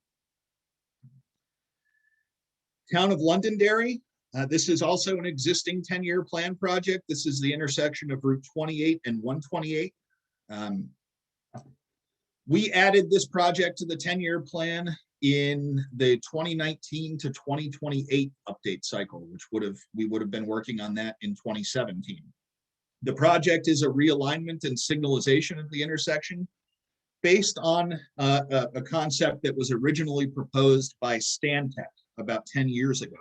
Town of Londonderry. This is also an existing 10-year plan project. This is the intersection of Route 28 and 128. We added this project to the 10-year plan in the 2019 to 2028 update cycle, which we would have been working on that in 2017. The project is a realignment and signalization of the intersection based on a concept that was originally proposed by Stantec about 10 years ago.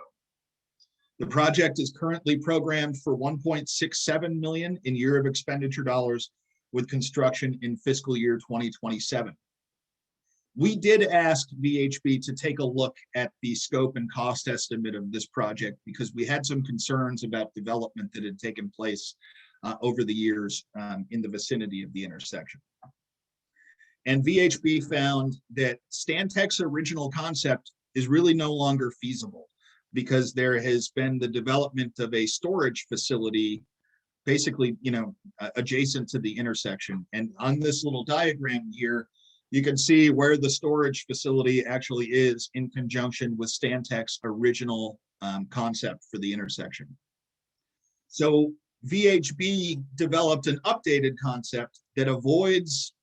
The project is currently programmed for 1.67 million in year of expenditure dollars with construction in fiscal year 2027. We did ask VHB to take a look at the scope and cost estimate of this project because we had some concerns about development that had taken place over the years in the vicinity of the intersection. And VHB found that Stantec's original concept is really no longer feasible because there has been the development of a storage facility basically, adjacent to the intersection. And on this little diagram here, you can see where the storage facility actually is in conjunction with Stantec's original concept for the intersection. So VHB developed an updated concept that avoids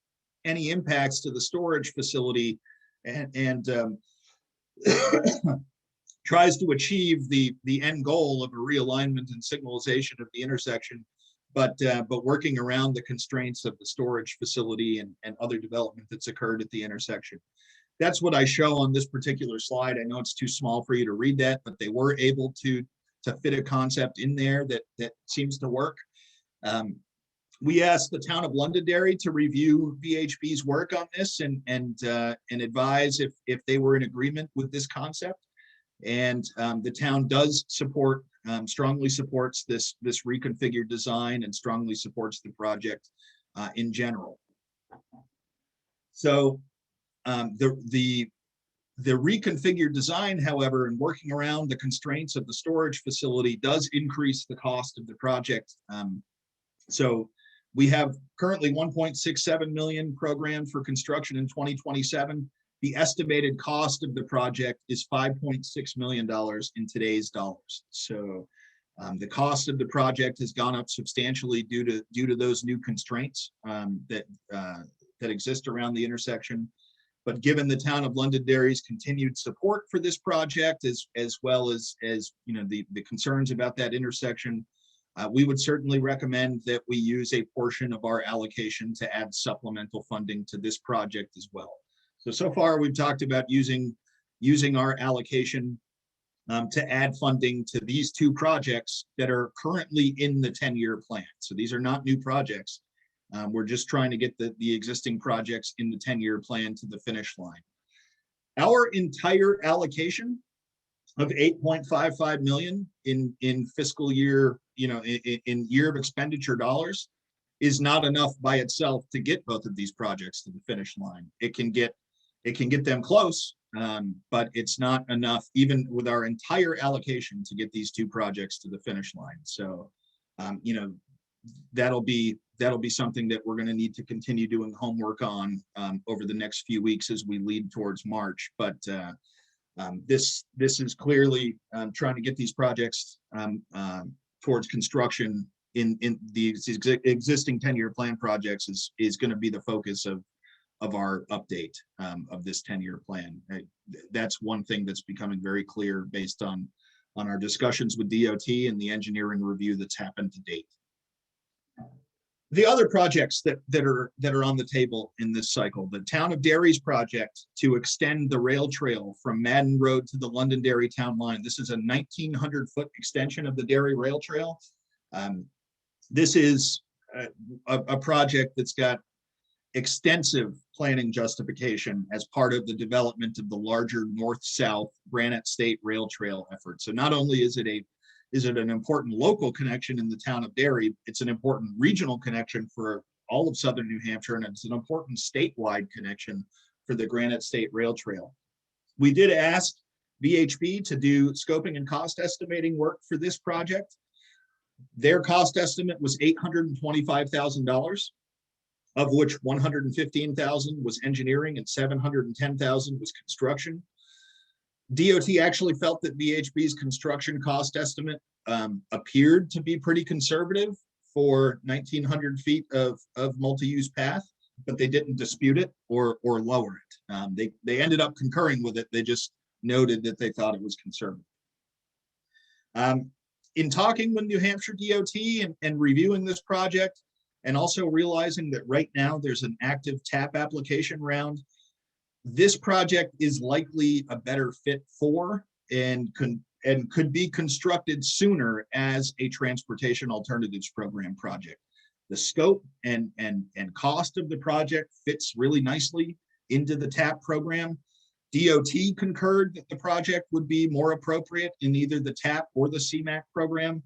any impacts to the storage facility and tries to achieve the end goal of a realignment and signalization of the intersection, but working around the constraints of the storage facility and other development that's occurred at the intersection. That's what I show on this particular slide. I know it's too small for you to read that, but they were able to fit a concept in there that seems to work. We asked the town of Londonderry to review VHB's work on this and advise if they were in agreement with this concept. And the town does support, strongly supports this reconfigured design and strongly supports the project in general. So the reconfigured design, however, and working around the constraints of the storage facility does increase the cost of the project. So we have currently 1.67 million programmed for construction in 2027. The estimated cost of the project is $5.6 million in today's dollars. So the cost of the project has gone up substantially due to those new constraints that exist around the intersection. But given the town of Londonderry's continued support for this project, as well as the concerns about that intersection, we would certainly recommend that we use a portion of our allocation to add supplemental funding to this project as well. So far we've talked about using our allocation to add funding to these two projects that are currently in the 10-year plan. So these are not new projects. We're just trying to get the existing projects in the 10-year plan to the finish line. Our entire allocation of 8.55 million in fiscal year, in year of expenditure dollars is not enough by itself to get both of these projects to the finish line. It can get them close, but it's not enough, even with our entire allocation, to get these two projects to the finish line. So, you know, that'll be something that we're going to need to continue doing homework on over the next few weeks as we lead towards March. But this is clearly trying to get these projects towards construction in the existing 10-year plan projects is going to be the focus of our update of this 10-year plan. That's one thing that's becoming very clear based on our discussions with DOT and the engineering review that's happened to date. The other projects that are on the table in this cycle, the Town of Derry's project to extend the rail trail from Madden Road to the Londonderry Town Line. This is a 1,900-foot extension of the Derry Rail Trail. This is a project that's got extensive planning justification as part of the development of the larger north-south Granite State Rail Trail effort. So not only is it an important local connection in the town of Derry, it's an important regional connection for all of southern New Hampshire, and it's an important statewide connection for the Granite State Rail Trail. We did ask VHB to do scoping and cost estimating work for this project. Their cost estimate was $825,000, of which $115,000 was engineering and $710,000 was construction. DOT actually felt that VHB's construction cost estimate appeared to be pretty conservative for 1,900 feet of multi-use path, but they didn't dispute it or lower it. They ended up concurring with it. They just noted that they thought it was conservative. In talking with New Hampshire DOT and reviewing this project, and also realizing that right now there's an active TAP application round, this project is likely a better fit for and could be constructed sooner as a transportation alternatives program project. The scope and cost of the project fits really nicely into the TAP program. DOT concurred that the project would be more appropriate in either the TAP or the CMAQ program.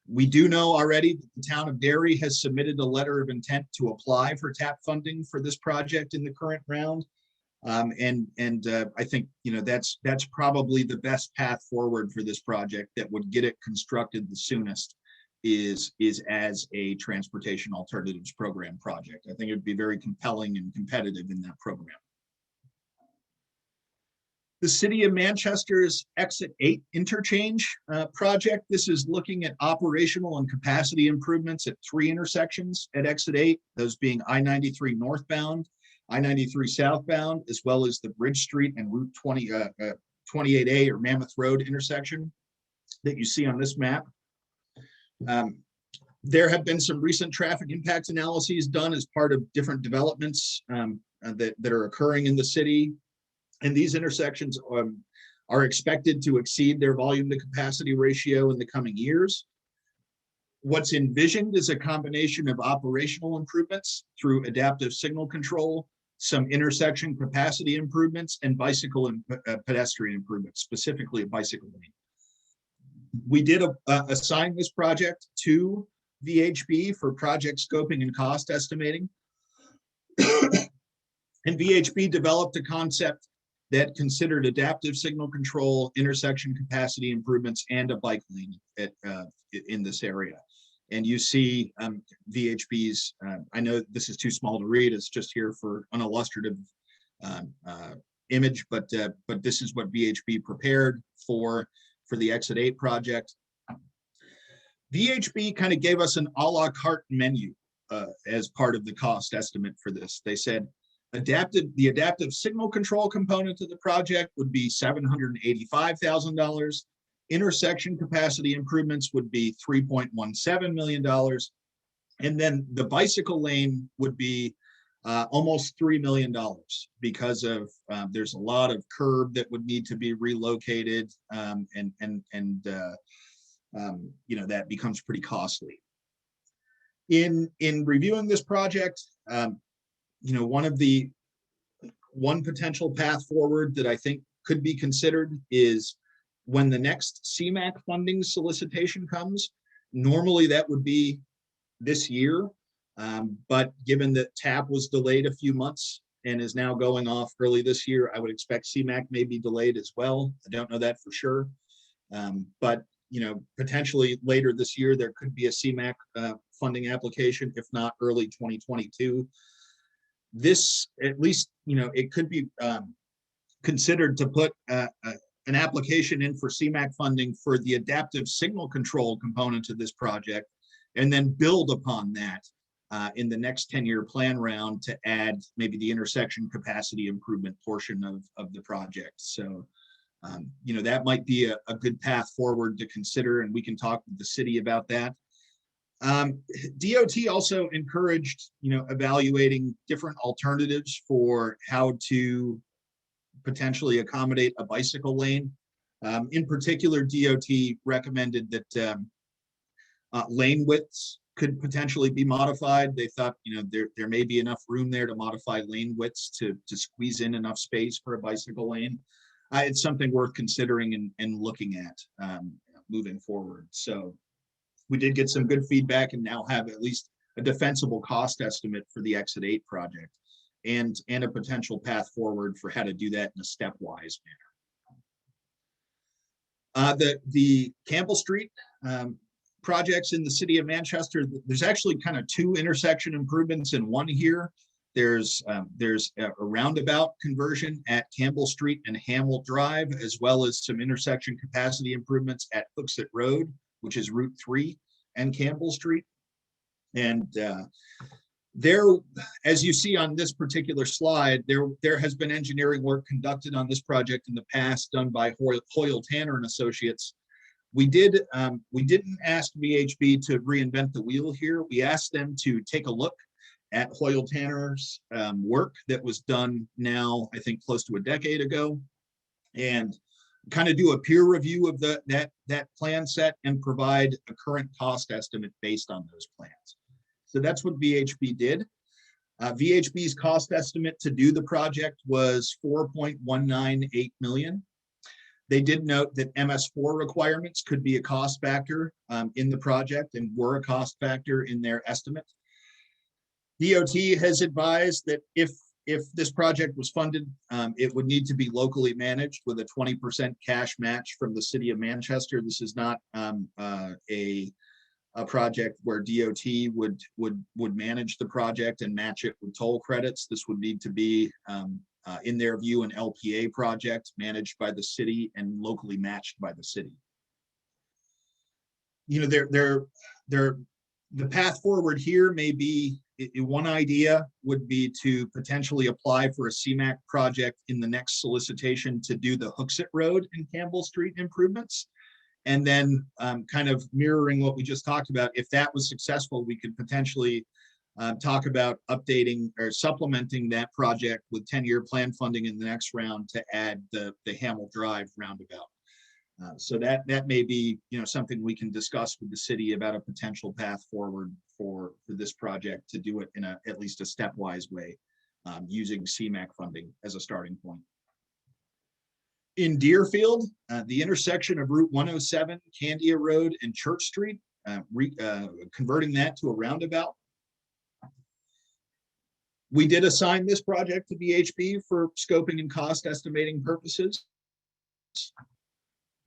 We do know already that the town of Derry has submitted a letter of intent to apply for TAP funding for this project in the current round. I think, you know, that's probably the best path forward for this project that would get it constructed the soonest is as a transportation alternatives program project. I think it'd be very compelling and competitive in that program. The City of Manchester's Exit 8 interchange project. This is looking at operational and capacity improvements at 3 intersections at Exit 8, those being I-93 northbound, I-93 southbound, as well as the Bridge Street and Route 28A or Mammoth Road intersection that you see on this map. There have been some recent traffic impact analyses done as part of different developments that are occurring in the city. And these intersections are expected to exceed their volume to capacity ratio in the coming years. What's envisioned is a combination of operational improvements through adaptive signal control, some intersection capacity improvements, and bicycle and pedestrian improvements, specifically a bicycle lane. We did assign this project to VHB for project scoping and cost estimating. And VHB developed a concept that considered adaptive signal control, intersection capacity improvements, and a bike lane in this area. And you see VHB's, I know this is too small to read, it's just here for an illustrative image, but this is what VHB prepared for the Exit 8 project. VHB kind of gave us an a la carte menu as part of the cost estimate for this. They said, the adaptive signal control component of the project would be $785,000. Intersection capacity improvements would be $3.17 million. And then the bicycle lane would be almost $3 million because of there's a lot of curb that would need to be relocated you know, that becomes pretty costly. In reviewing this project, you know, one potential path forward that I think could be considered is when the next CMAQ funding solicitation comes. Normally that would be this year, but given that TAP was delayed a few months and is now going off early this year. I would expect CMAQ may be delayed as well. I don't know that for sure. But potentially later this year, there could be a CMAQ funding application, if not early 2022. This, at least, it could be considered to put an application in for CMAQ funding for the adaptive signal control component of this project, and then build upon that in the next 10-year plan round to add maybe the intersection capacity improvement portion of the project. So, that might be a good path forward to consider, and we can talk with the city about that. DOT also encouraged, evaluating different alternatives for how to potentially accommodate a bicycle lane. In particular, DOT recommended that lane widths could potentially be modified. They thought, there may be enough room there to modify lane widths to squeeze in enough space for a bicycle lane. It's something worth considering and looking at moving forward. So we did get some good feedback and now have at least a defensible cost estimate for the Exit 8 project and a potential path forward for how to do that in a stepwise manner. The Campbell Street projects in the city of Manchester, there's actually kind of two intersection improvements in one here. There's a roundabout conversion at Campbell Street and Hamill Drive, as well as some intersection capacity improvements at Hooksett Road, which is Route 3 and Campbell Street. And there, as you see on this particular slide, there has been engineering work conducted on this project in the past done by Hoyle Tanner and Associates. We didn't ask VHB to reinvent the wheel here. We asked them to take a look at Hoyle Tanner's work that was done now, I think, close to a decade ago, and kind of do a peer review of that plan set and provide a current cost estimate based on those plans. So that's what VHB did. VHB's cost estimate to do the project was $4.198 million. They did note that MS4 requirements could be a cost factor in the project and were a cost factor in their estimate. DOT has advised that if this project was funded, it would need to be locally managed with a 20% cash match from the city of Manchester. This is not a project where DOT would manage the project and match it with toll credits. This would need to be, in their view, an LPA project managed by the city and locally matched by the city. The path forward here may be, one idea would be to potentially apply for a CMAQ project in the next solicitation to do the Hooksett Road and Campbell Street improvements. And then kind of mirroring what we just talked about, if that was successful, we could potentially talk about updating or supplementing that project with 10-year plan funding in the next round to add the Hamill Drive roundabout. So that may be something we can discuss with the city about a potential path forward for this project to do it in at least a stepwise way, using CMAQ funding as a starting point. In Deerfield, the intersection of Route 107, Candia Road, and Church Street, converting that to a roundabout. We did assign this project to VHB for scoping and cost estimating purposes.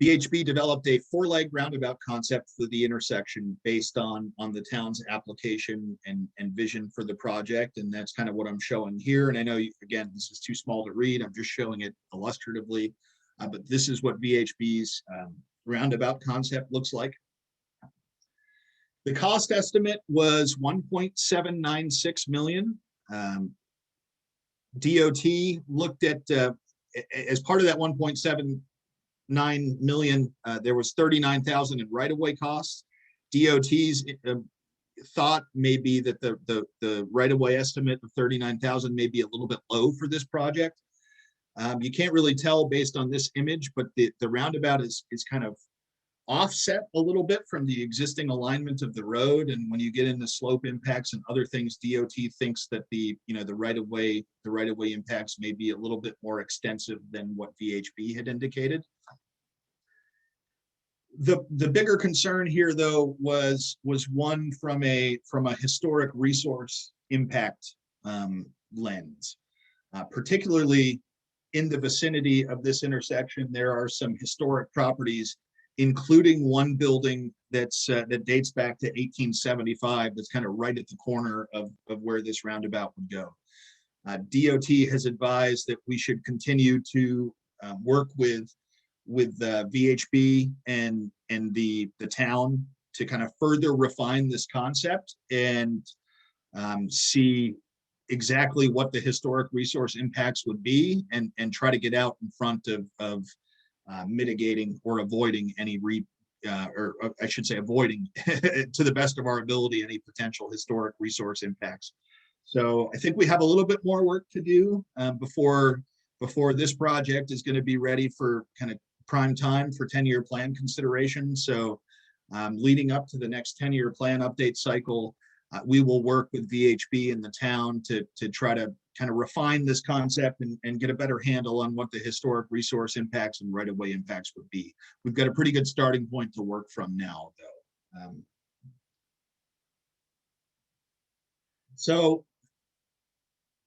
VHB developed a 4-leg roundabout concept for the intersection based on the town's application and vision for the project. And that's kind of what I'm showing here. And I know, again, this is too small to read. I'm just showing it illustratively. But this is what VHB's roundabout concept looks like. The cost estimate was $1.796 million. DOT looked at, as part of that 1.79 million, there was 39,000 in right-of-way costs. DOT's thought may be that the right-of-way estimate of 39,000 may be a little bit low for this project. You can't really tell based on this image, but the roundabout is kind of offset a little bit from the existing alignment of the road. And when you get into slope impacts and other things, DOT thinks that the right-of-way impacts may be a little bit more extensive than what VHB had indicated. The bigger concern here, though, was one from a historic resource impact lens. Particularly in the vicinity of this intersection, there are some historic properties, including one building that dates back to 1875. That's kind of right at the corner of where this roundabout would go. DOT has advised that we should continue to work with VHB and the town to kind of further refine this concept and see exactly what the historic resource impacts would be and try to get out in front of mitigating or avoiding any or I should say avoiding to the best of our ability any potential historic resource impacts. So I think we have a little bit more work to do before this project is going to be ready for kind of prime time for 10-year plan consideration. So leading up to the next 10-year plan update cycle, we will work with VHB and the town to try to kind of refine this concept and get a better handle on what the historic resource impacts and right-of-way impacts would be. We've got a pretty good starting point to work from now, though. So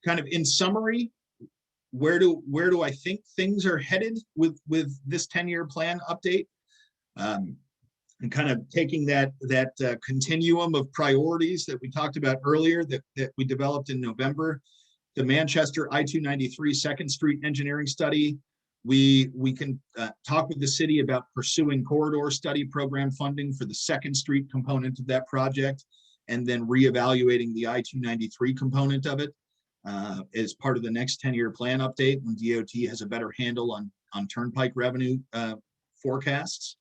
kind of in summary, where do I think things are headed with this 10-year plan update? And kind of taking that continuum of priorities that we talked about earlier that we developed in November, the Manchester I-293 2nd Street engineering study. We can talk with the city about pursuing corridor study program funding for the 2nd Street component of that project, and then reevaluating the I-293 component of it as part of the next 10-year plan update when DOT has a better handle on turnpike revenue forecasts.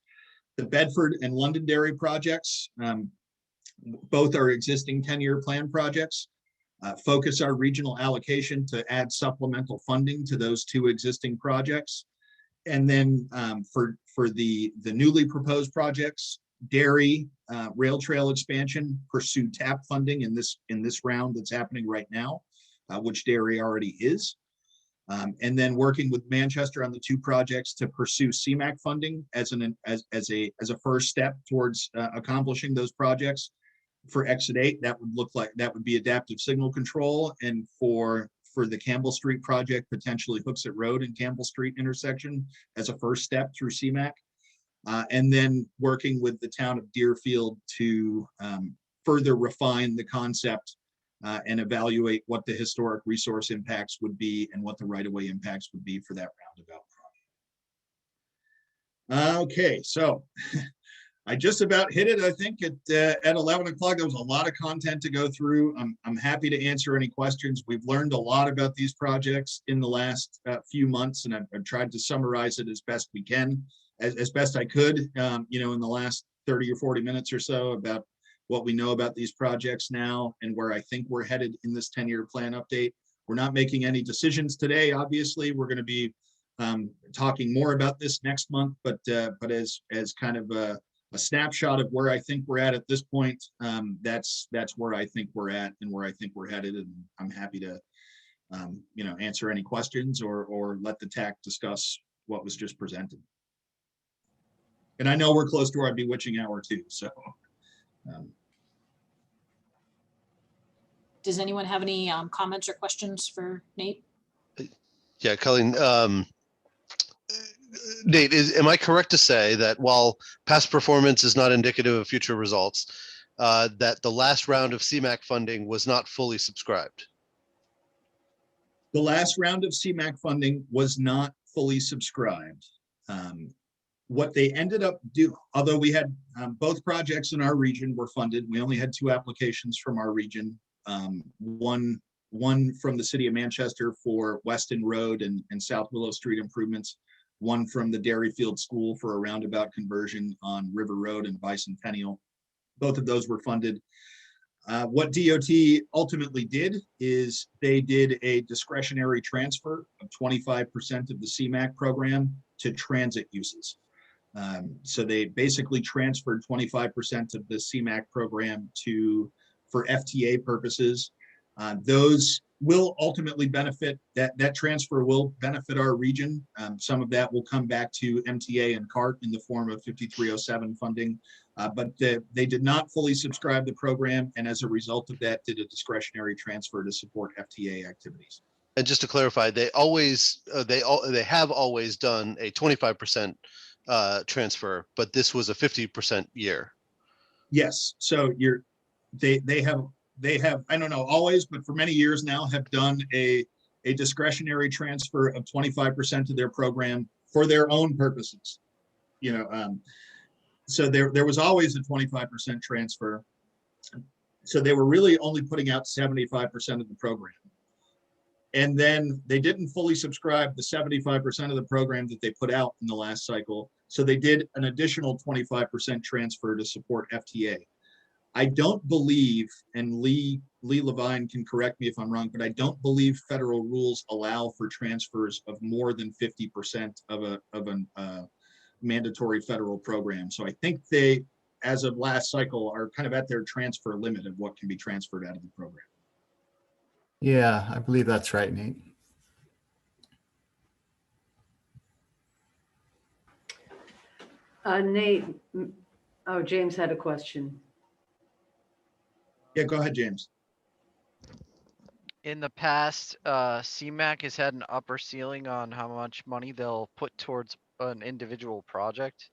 The Bedford and Londonderry projects, both are existing 10-year plan projects. Focus our regional allocation to add supplemental funding to those two existing projects. And then for the newly proposed projects, Derry rail trail expansion, pursue TAP funding in this round that's happening right now, which Derry already is. And then working with Manchester on the two projects to pursue CMAQ funding as a first step towards accomplishing those projects. For Exit 8, that would be adaptive signal control, and for the Campbell Street project, potentially Hooksett Road and Campbell Street intersection as a first step through CMAQ. And then working with the town of Deerfield to further refine the concept and evaluate what the historic resource impacts would be and what the right-of-way impacts would be for that roundabout project. Okay, so I just about hit it, I think, at 11 o'clock. There was a lot of content to go through. I'm happy to answer any questions. We've learned a lot about these projects in the last few months, and I've tried to summarize it as best we can, as best I could, in the last 30 or 40 minutes or so about what we know about these projects now and where I think we're headed in this 10-year plan update. We're not making any decisions today, obviously. We're going to be talking more about this next month, but as kind of a snapshot of where I think we're at this point, that's where I think we're at and where I think we're headed. And I'm happy to answer any questions or let the TAC discuss what was just presented. And I know we're close to our bewitching hour too, so. Does anyone have any comments or questions for Nate? Yeah, Colleen, Nate, am I correct to say that while past performance is not indicative of future results, that the last round of CMAQ funding was not fully subscribed? The last round of CMAQ funding was not fully subscribed. What they ended up doing, although we had both projects in our region were funded, we only had 2 applications from our region. One from the city of Manchester for Weston Road and South Willow Street improvements, one from the Derryfield School for a roundabout conversion on River Road and Bicentennial. Both of those were funded. What DOT ultimately did is they did a discretionary transfer of 25% of the CMAQ program to transit uses. So they basically transferred 25% of the CMAQ program for FTA purposes. Those will ultimately benefit, that transfer will benefit our region. Some of that will come back to MTA and CART in the form of 5307 funding, but they did not fully subscribe the program, and as a result of that, did a discretionary transfer to support FTA activities. And just to clarify, they have always done a 25% transfer, but this was a 50% year. Yes, so they have, I don't know always, but for many years now have done a discretionary transfer of 25% of their program for their own purposes. You know, so there was always a 25% transfer. So they were really only putting out 75% of the program. And then they didn't fully subscribe the 75% of the program that they put out in the last cycle. So they did an additional 25% transfer to support FTA. I don't believe, and Lee Levine can correct me if I'm wrong, but I don't believe federal rules allow for transfers of more than 50% of a mandatory federal program. So I think they, as of last cycle, are kind of at their transfer limit of what can be transferred out of the program. Yeah, I believe that's right, Nate. Nate, oh, James had a question. Yeah, go ahead, James. In the past, CMAQ has had an upper ceiling on how much money they'll put towards an individual project.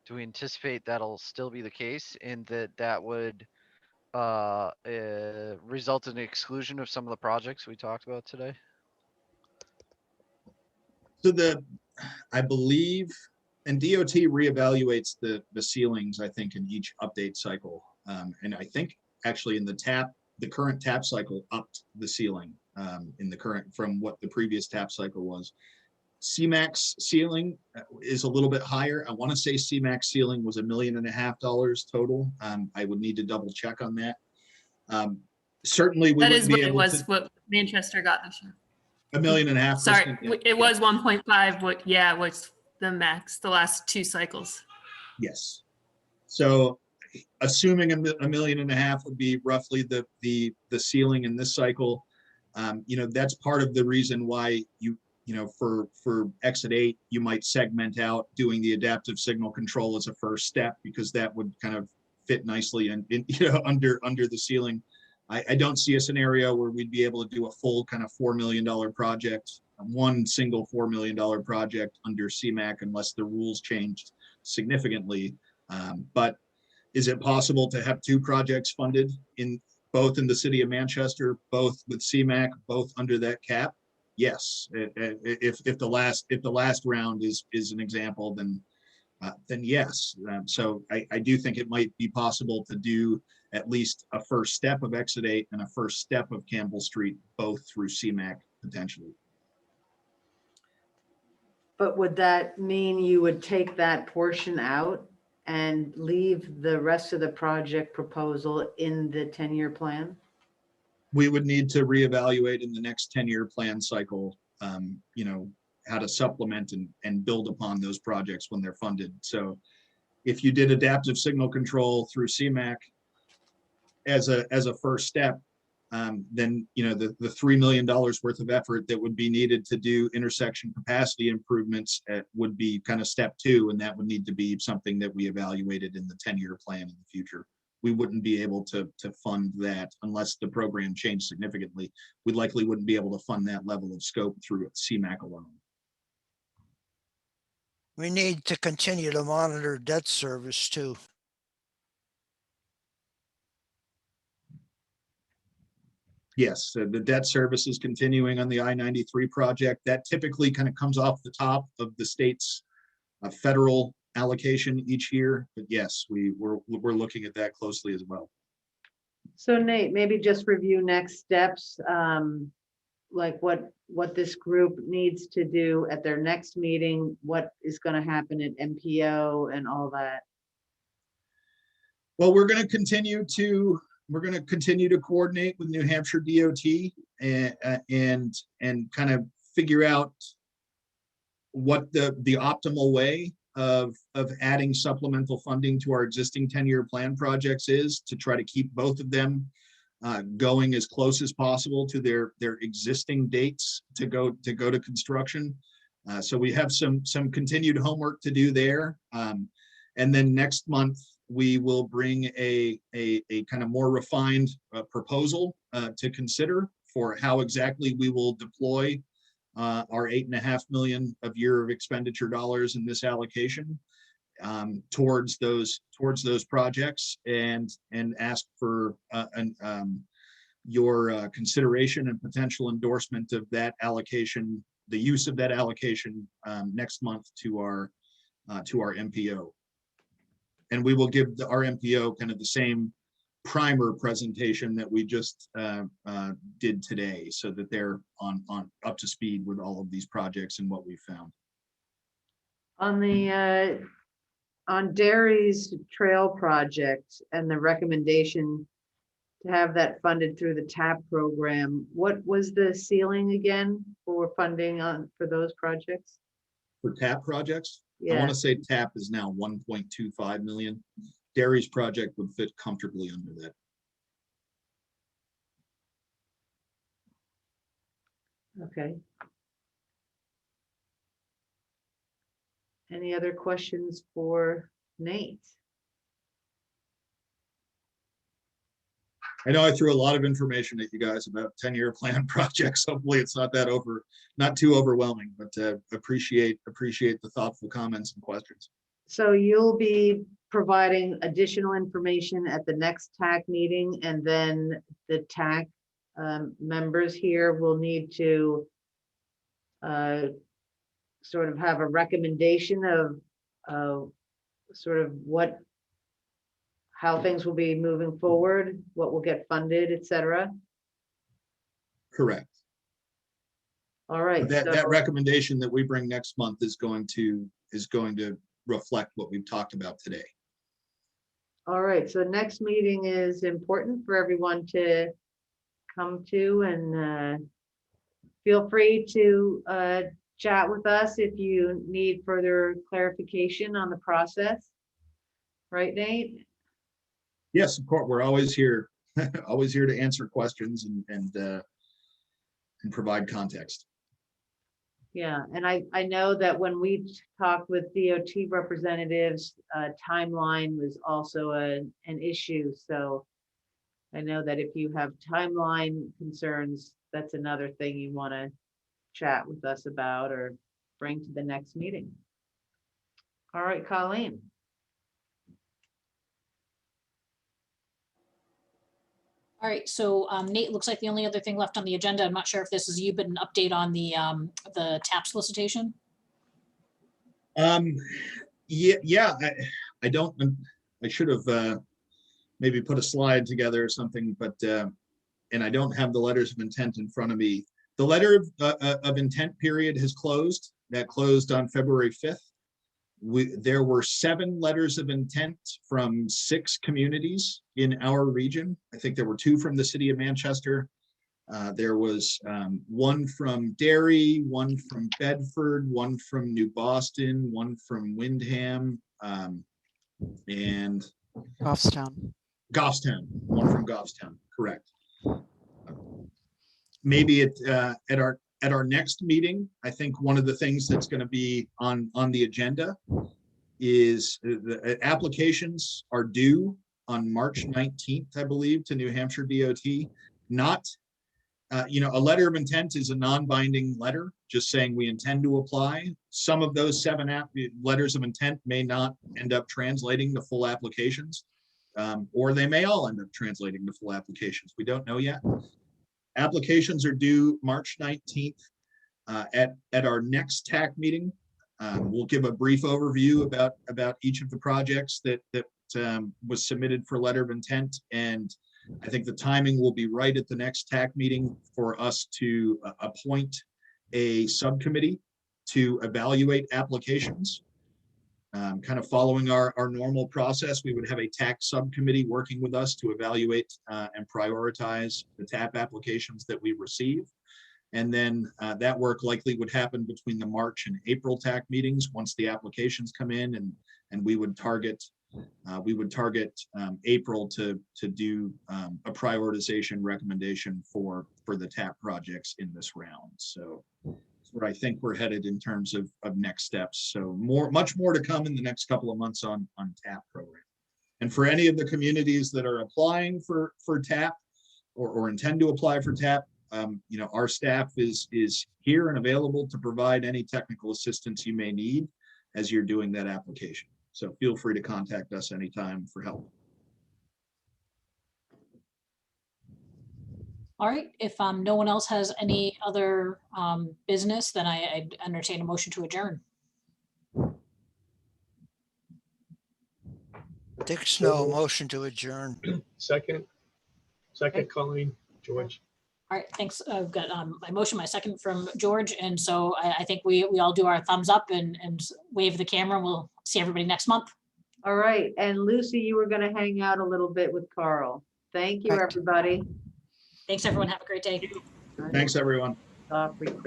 Do we anticipate that'll still be the case, and that would result in the exclusion of some of the projects we talked about today? So I believe, and DOT reevaluates the ceilings, I think, in each update cycle. And I think actually in the current TAP cycle upped the ceiling in the current from what the previous TAP cycle was. CMAQ's ceiling is a little bit higher. I want to say CMAQ's ceiling was $1.5 million total. I would need to double check on that. Certainly, we That wouldn't is be what it able was, to. what Manchester got this year. $1.5 million. Sorry, Yeah, it was 1.5. What? Yeah, what's the max? The last two cycles. yes. So, assuming $1.5 million would be roughly the ceiling in this cycle, you know, that's part of the reason why you know, for exit 8, you might segment out doing the adaptive signal control as a first step, because that would kind of fit nicely in you know, under the ceiling. I don't see a scenario where we'd be able to do a full kind of $4 million project, one single $4 million project under CMAQ, unless the rules changed significantly. But is it possible to have 2 projects funded both in the city of Manchester, both with CMAQ, both under that cap? Yes. If the last round is an example, then yes. So I do think it might be possible to do at least a first step of Exit 8 and a first step of Campbell Street, both through CMAQ potentially. But would that mean you would take that portion out and leave the rest of the project proposal in the 10-year plan? We would need to reevaluate in the next 10-year plan cycle, you know, how to supplement and build upon those projects when they're funded. So if you did adaptive signal control through CMAQ as a first step, then, you know, the $3 million worth of effort that would be needed to do intersection capacity improvements would be kind of step 2, and that would need to be something that we evaluated in the 10-year plan in the future. We wouldn't be able to fund that unless the program changed significantly. We likely wouldn't be able to fund that level of scope through CMAQ alone. We need to continue to monitor debt service too. Yes, the debt service is continuing on the I-93 project. That typically kind of comes off the top of the state's federal allocation each year. But yes, we're looking at that closely as well. So Nate, maybe just review next steps, like what this group needs to do at their next meeting, what is going to happen at MPO and all that. Well, we're going to continue to coordinate with New Hampshire DOT and kind of figure out what the optimal way of adding supplemental funding to our existing 10-year plan projects is, to try to keep both of them going as close as possible to their existing dates to go to construction. So we have some continued homework to do there. And then next month, we will bring a kind of more refined proposal to consider for how exactly we will deploy our 8.5 million of year of expenditure dollars in this allocation towards those projects, and ask for your consideration and potential endorsement of that allocation, the use of that allocation next month to our MPO. And we will give our MPO kind of the same primer presentation that we just did today, so that they're on up to speed with all of these projects and what we found. On the on Derry's trail project and the recommendation to have that funded through the TAP program, what was the ceiling again for funding for those projects? For TAP projects, I Yeah, want to say TAP is now 1.25 million. Derry's project would fit comfortably under that. okay. Any other questions for Nate? I know I threw a lot of information at you guys about 10-year plan projects. Hopefully it's not too overwhelming, but appreciate the thoughtful comments and questions. So you'll be providing additional information at the next TAC meeting, and then the TAC members here will need to sort of have a recommendation of sort of how things will be moving forward, what will get funded, et cetera. Correct. All right. That recommendation that we bring next month is going to reflect what we've talked about today. All right, so next meeting is important for everyone to come to, and feel free to chat with us if you need further clarification on the process. Right, Nate? Yes, of course, we're always here, always here to answer questions and provide context. Yeah, and I know that when we talked with DOT representatives, timeline was also an issue. So I know that if you have timeline concerns, that's another thing you want to chat with us about or bring to the next meeting. All right, Colleen. All right, so Nate, looks like the only other thing left on the agenda, I'm not sure if this is you, but an update on the TAP solicitation. Yeah, I should have maybe put a slide together or something, but and I don't have the letters of intent in front of me. The letter of intent period has closed. That closed on February 5th. There were 7 letters of intent from 6 communities in our region. I think there were 2 from the city of Manchester. There was 1 from Derry, 1 from Bedford, 1 from New Boston, 1 from Windham, and Goffstown. 1 from Goffstown, correct. Maybe at our next meeting, I think one of the things that's going to be on the agenda is the applications are due on March 19th, I believe, to New Hampshire DOT. Not, a letter of intent is a non-binding letter, just saying we intend to apply. Some of those 7 letters of intent may not end up translating to full applications, or they may all end up translating to full applications. We don't know yet. Applications are due March 19th. At our next TAC meeting, we'll give a brief overview about each of the projects that was submitted for letter of intent, and I think the timing will be right at the next TAC meeting for us to appoint a subcommittee to evaluate applications. Kind of following our normal process, we would have a TAC subcommittee working with us to evaluate and prioritize the TAP applications that we receive. And then that work likely would happen between the March and April TAC meetings once the applications come in, and we would target April to do a prioritization recommendation for the TAP projects in this round. So that's where I think we're headed in terms of next steps. So much more to come in the next couple of months on TAP program. And for any of the communities that are applying for TAP or intend to apply for TAP, Our staff is here and available to provide any technical assistance you may need as you're doing that application. So feel free to contact us anytime for help. All right, if no one else has any other business, then I'd entertain a motion to adjourn. Dick Snow, motion to adjourn. Second, Colleen, George. All right, thanks. I've got my motion, my second from George. And so I think we all do our thumbs up and wave the camera. We'll see everybody next month. All right, and Lucy, you were gonna hang out a little bit with Carl. Thank you, Correct. everybody. Thanks, everyone. Have a great day. Thanks, everyone. Stop recording.